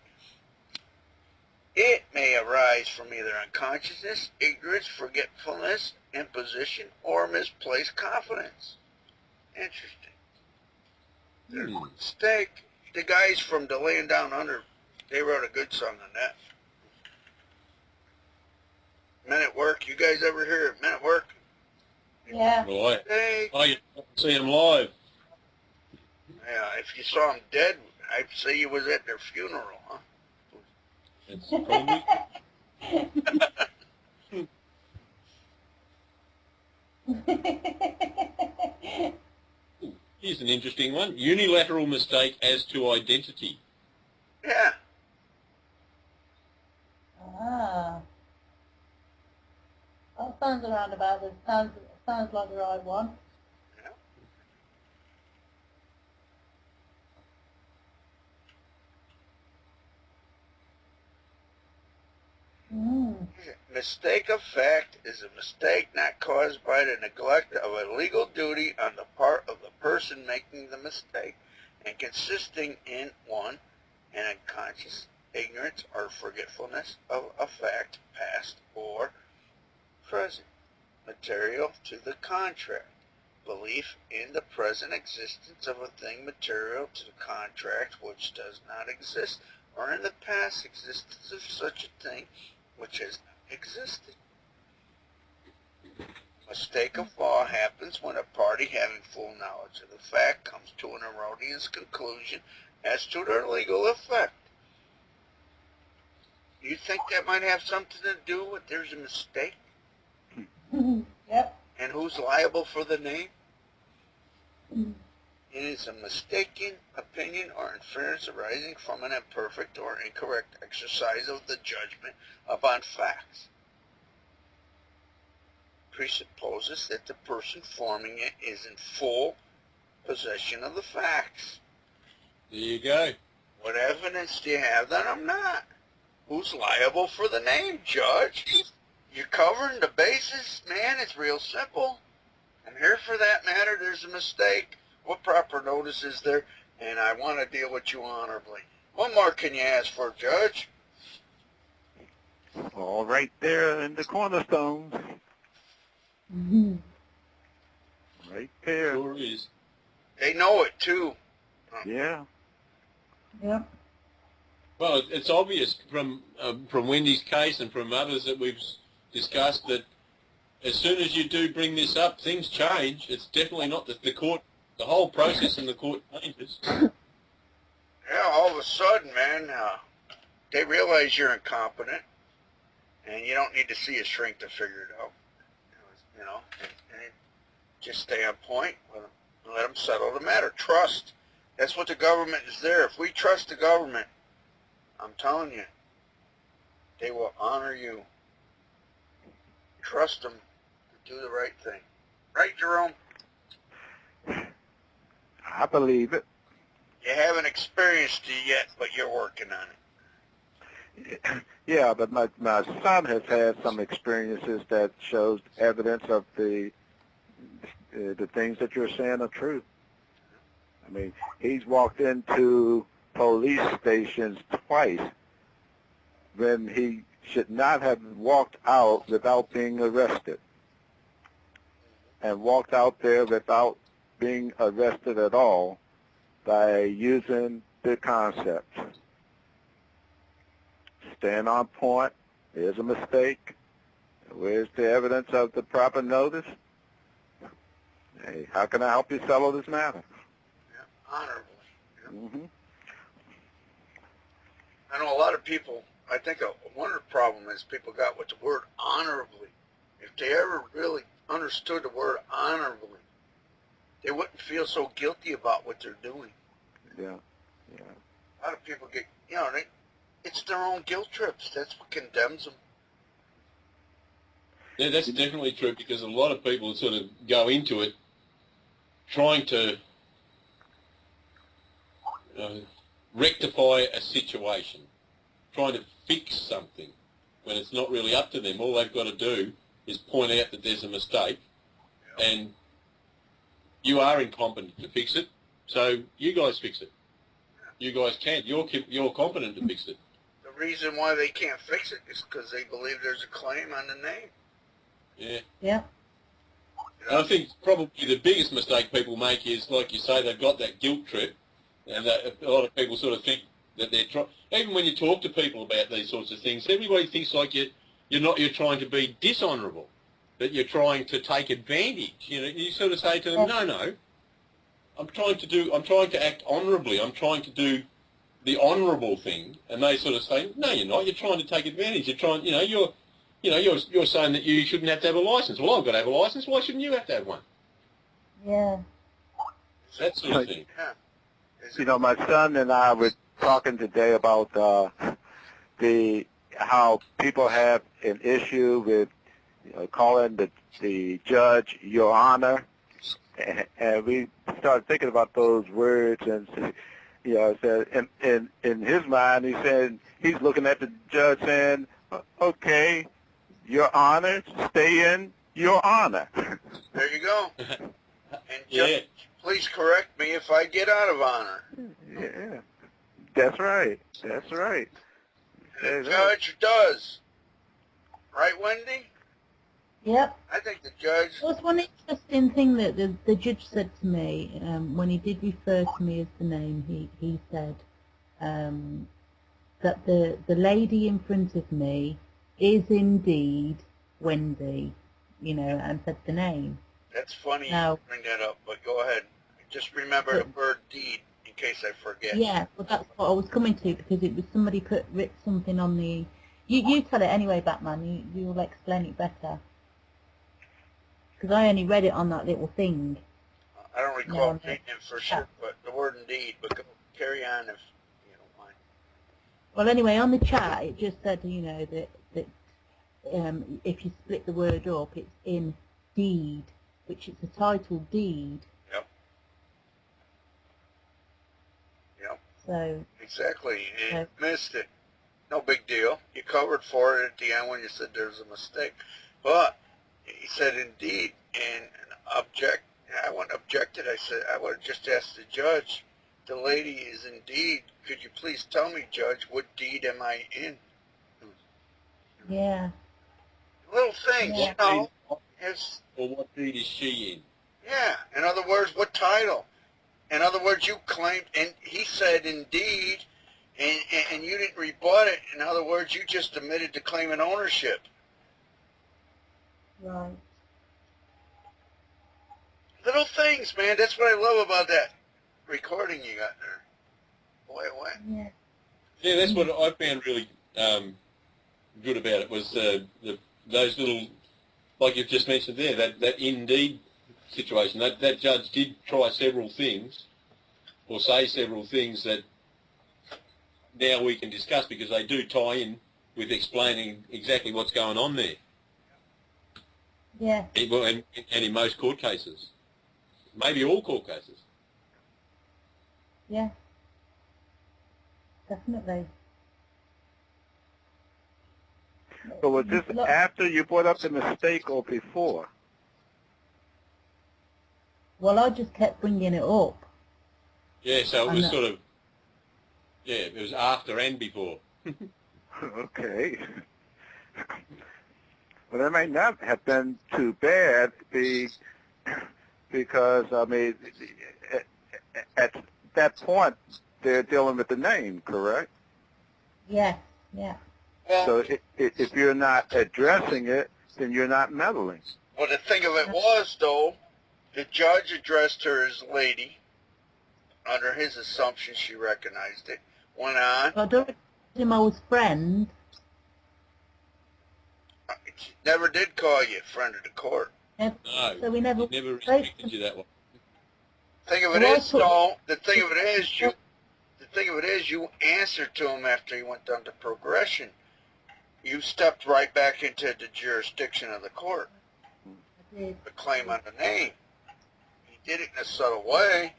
It may arise from either unconsciousness, ignorance, forgetfulness, imposition, or misplaced confidence. Interesting. Mistake. The guys from the Laying Down Under, they wrote a good song on that. Men at Work. You guys ever hear of Men at Work? Yeah. Right. Hey. Oh, you see them live. Yeah, if you saw them dead, I'd say you was at their funeral, huh? It's probably... Here's an interesting one. Unilateral mistake as to identity. Yeah. Ah. That sounds around about it. Sounds like the right one. Yeah. Mistake of fact is a mistake not caused by the neglect of a legal duty on the part of the person making the mistake, and consisting in 1. An unconscious ignorance or forgetfulness of a fact, past or present, material to the contract. Belief in the present existence of a thing material to the contract which does not exist, or in the past existence of such a thing which has not existed. Mistake of law happens when a party having full knowledge of the fact comes to an erroneous conclusion as to their legal effect. You think that might have something to do with there's a mistake? Yep. And who's liable for the name? It is a mistaken opinion or inference arising from an imperfect or incorrect exercise of the judgment upon facts. Presupposes that the person forming it is in full possession of the facts. There you go. What evidence do you have that I'm not? Who's liable for the name, Judge? You're covering the bases, man. It's real simple. I'm here for that matter. There's a mistake. What proper notice is there? And I want to deal with you honorably. What more can you ask for, Judge? All right there in the cornerstones. Right there. Sure is. They know it, too. Yeah. Yep. Well, it's obvious from Wendy's case and from others that we've discussed that as soon as you do bring this up, things change. It's definitely not that the court, the whole process in the court changes. Yeah, all of a sudden, man, they realize you're incompetent, and you don't need to see a shrink to figure it out. You know, and just stay on point with them and let them settle the matter. Trust. That's what the government is there. If we trust the government, I'm telling you, they will honor you. Trust them to do the right thing. Right, Jerome? I believe it. You haven't experienced it yet, but you're working on it. Yeah, but my son has had some experiences that shows evidence of the things that you're saying are true. I mean, he's walked into police stations twice when he should not have walked out without being arrested, and walked out there without being arrested at all by using the concept. Stand on point. Here's a mistake. Where's the evidence of the proper notice? Hey, how can I help you settle this matter? Yeah, honorably. Yeah. Mm-hmm. I know a lot of people, I think one of the problem is people got with the word honorably. If they ever really understood the word honorably, they wouldn't feel so guilty about what they're doing. Yeah, yeah. A lot of people get, it's their own guilt trips. That's what condemns them. Yeah, that's definitely true, because a lot of people sort of go into it trying to rectify a situation, trying to fix something when it's not really up to them. All they've got to do is point out that there's a mistake, and you are incompetent to fix it, so you guys fix it. You guys can't. You're competent to fix it. The reason why they can't fix it is because they believe there's a claim on the name. Yeah. Yeah. And I think probably the biggest mistake people make is, like you say, they've got that guilt trip, and a lot of people sort of think that they're trying. Even when you talk to people about these sorts of things, everybody thinks like you're trying to be dishonourable, that you're trying to take advantage. You sort of say to them, no, I'm trying to act honourably. I'm trying to do the honourable thing, and they sort of say, no, you're not. You're trying to take advantage. You're trying, you're saying that you shouldn't have to have a licence. Well, I've got to have a licence. Why shouldn't you have to have one? Yeah. That sort of thing. My son and I were talking today about how people have an issue with calling the judge Your Honor, and we started thinking about those words, and said in his mind, he said he's looking at the judge saying, okay, Your Honor, stay in Your Honor. There you go. And judge, please correct me if I get out of honor. Yeah, that's right. That's right. And the judge does. Right, Wendy? Yep. I think the judge... There was one interesting thing that the judge said to me when he did refer to me as the name. He said that the lady in front of me is indeed Wendy, and said the name. That's funny now, you bring that up, but go ahead. Just remember the word deed in case I forget. Yeah, well, that's what I was coming to, because it was somebody writ something on the... You tell it anyway, Batman. You'll explain it better. Because I only read it on that little thing. I don't recall reading it for sure, but the word indeed. But carry on if you don't mind. Well, anyway, on the chat, it just said, that if you split the word up, it's in deed, which is a title deed. Yep. Yep. So. Exactly. You missed it. No big deal. You covered for it at the end when you said there's a mistake. But he said indeed, and I wouldn't objected. I said I would have just asked the judge. The lady is indeed. Could you please tell me, Judge, what deed am I in? Yeah. Little things, yeah. Or what deed is she in? Yeah. In other words, what title? In other words, you claimed, and he said indeed, and you didn't rebut it. In other words, you just admitted to claiming ownership. Right. Little things, man. That's what I love about that recording you got there. Boy, what? Yeah. Yeah, that's what I found really good about it, was those little, like you've just mentioned there, that indeed situation. That judge did try several things, or say several things that now we can discuss, because they do tie in with explaining exactly what's going on there. Yeah. And in most court cases. Maybe all court cases. Yeah. Definitely. So was this after you brought up the mistake or before? Well, I just kept bringing it up. Yeah, so it was sort of, yeah, it was after and before. Okay. Well, that might not have been too bad because, I mean, at that point, they're dealing with the name, correct? Yeah, yeah. Well, So if you're not addressing it, then you're not meddling. well, the thing of it was, though, the judge addressed her as lady. Under his assumption, she recognized it. Went on. I don't him I was friend. Never did call you friend of the court. No, So we never restricted you that way. Thing of it is, though, the thing of it is, you answered to him after he went down to progression. You stepped right back into the jurisdiction of the court. The claim on the name. He did it in a subtle way,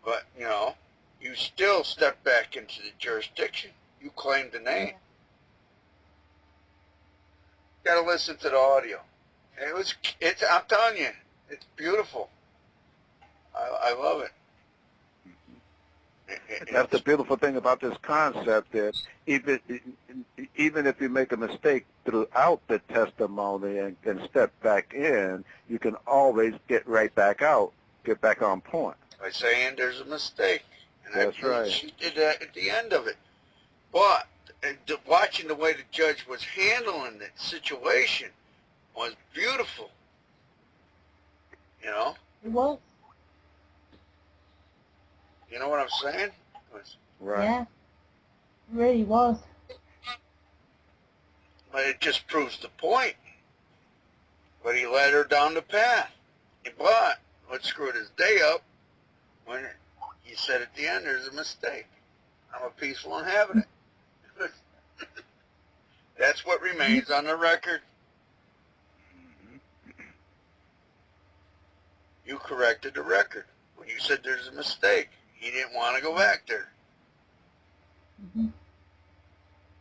but, you know, you still stepped back into the jurisdiction. You claimed the name. You gotta listen to the audio. I'm telling you, it's beautiful. I love it. That's the beautiful thing about this concept, that even if you make a mistake throughout the testimony and step back in, you can always get right back out, get back on point. By saying there's a mistake. And That's right. She did that at the end of it. But watching the way the judge was handling the situation was beautiful. You know? It was. You know what I'm saying? Right. Yeah. It really was. But it just proves the point. But he led her down the path. But what screwed his day up when he said at the end, there's a mistake. I'm a peaceful inhabitant. That's what remains on the record. You corrected the record. When you said there's a mistake, he didn't want to go back there. Mm-hmm.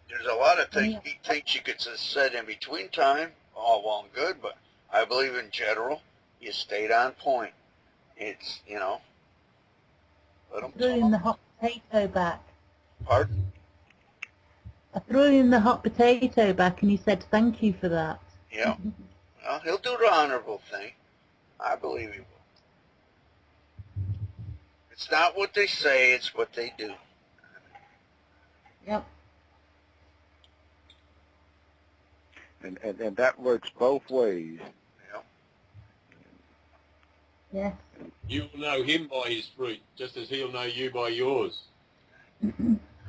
There's a lot of things he thinks you could have said in between time, all well and good, but I believe in general, you stayed on point. It's, you know, let him I threw talk. him the hot potato back. Pardon? I threw him the hot potato back and he said thank you for that. Yeah. Well, he'll do the honorable thing. I believe he will. It's not what they say, it's what they do. Yep. And that works both ways. Yeah. Yes. You will know him by his fruit, just as he'll know you by yours.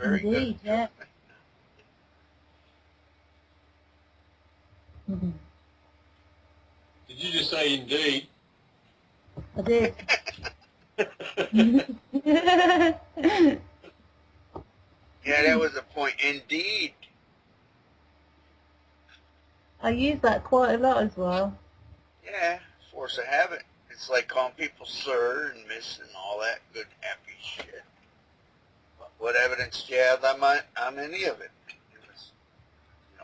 Very Indeed, good. yeah. Mm-hmm. Did you just say indeed? I did. Yeah, that was a point. Indeed. I use that quite a lot as well. Yeah, force of habit. It's like calling people sir and miss and all that good happy shit. But what evidence do you have on any of it? It was, you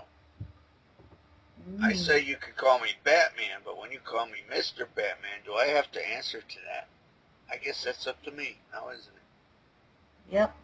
know, I say you could call me Batman, but when you call me Mr. Batman, do I have to answer to that? I guess that's up to me now, isn't it? Yep.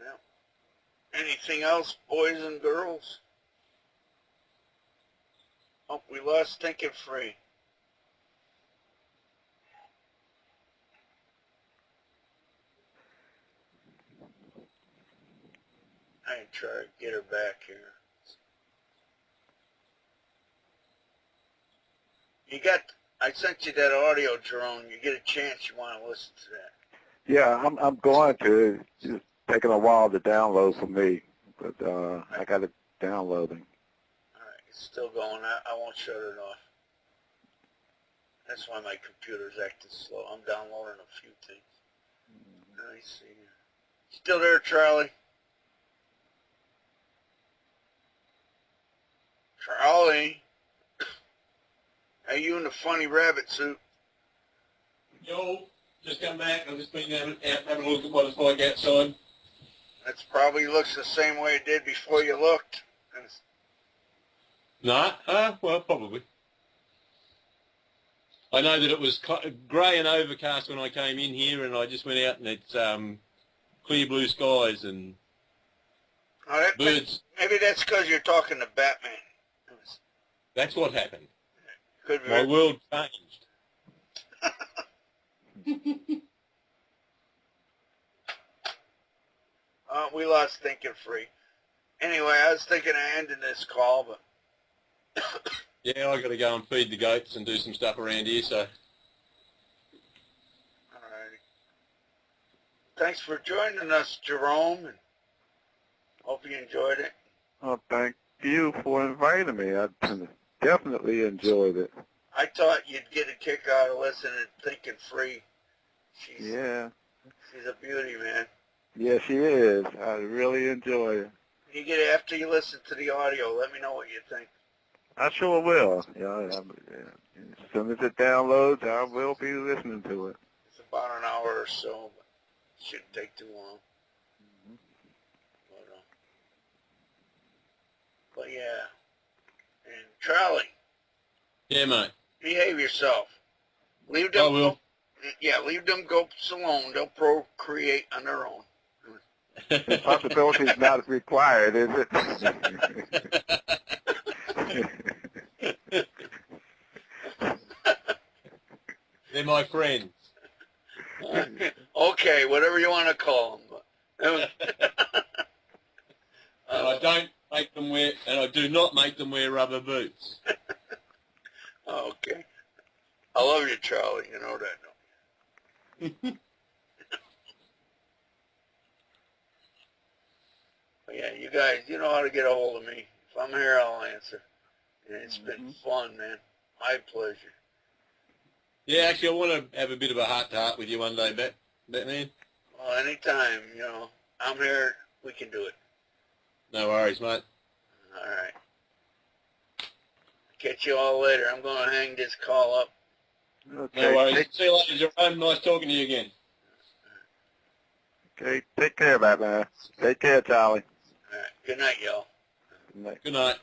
Yeah. Anything else, boys and girls? Oh, we lost Thinking Free. I try to get her back here. I sent you that audio, Jerome. You get a chance, you want to listen to that. Yeah, I'm going to. It's just taking a while to download for me, but I got it downloading. All right, it's still going. I won't shut it off. That's why my computer's acting slow. I'm downloading a few things. I see. Still there, Charlie? Charlie? Are you in the funny rabbit suit? Yo, just come back. I've just been having a look at what it's like outside. That probably looks the same way it did before you looked. No? Well, probably. I know that it was grey and overcast when I came in here, and I just went out and it's clear blue skies and birds. Maybe that's because you're talking to Batman. That's what happened. Could be. My world changed. We lost thinking free. Anyway, I was thinking of ending this call, but Yeah, I got to go and feed the goats and do some stuff around here, so. Alrighty. Thanks for joining us, Jerome, and hope you enjoyed it. Oh, thank you for inviting me. I definitely enjoyed it. I thought you'd get a kick out of listening to Thinking Free. She's a beauty, man. Yeah, she is. I really enjoy it. After you listen to the audio, let me know what you think. I sure will. As soon as it downloads, I will be listening to it. It's about an hour or so, but it shouldn't take too long. But yeah. And Charlie. Yeah, mate. Behave yourself. Leave them. I will. Leave them goats alone. They'll procreate on their own. Possibility is not required, is it? They're my friends. Okay, whatever you want to call them. And I don't make them wear, and I do not make them wear rubber boots. Okay. I love you, Charlie. You know that, don't you? But yeah, you guys, you know how to get a hold of me. If I'm here, I'll answer. And it's been fun, man. My pleasure. Yeah, actually, I want to have a bit of a heart-to-heart with you one day, Batman. Well, anytime, I'm here. We can do it. No worries, mate. All right. Catch you all later. I'm going to hang this call up. Okay. No worries. See you later, Jerome. Nice talking to you again. Okay, take care, Batman. Take care, Charlie. All right. Good night, y'all. Good night. Good night.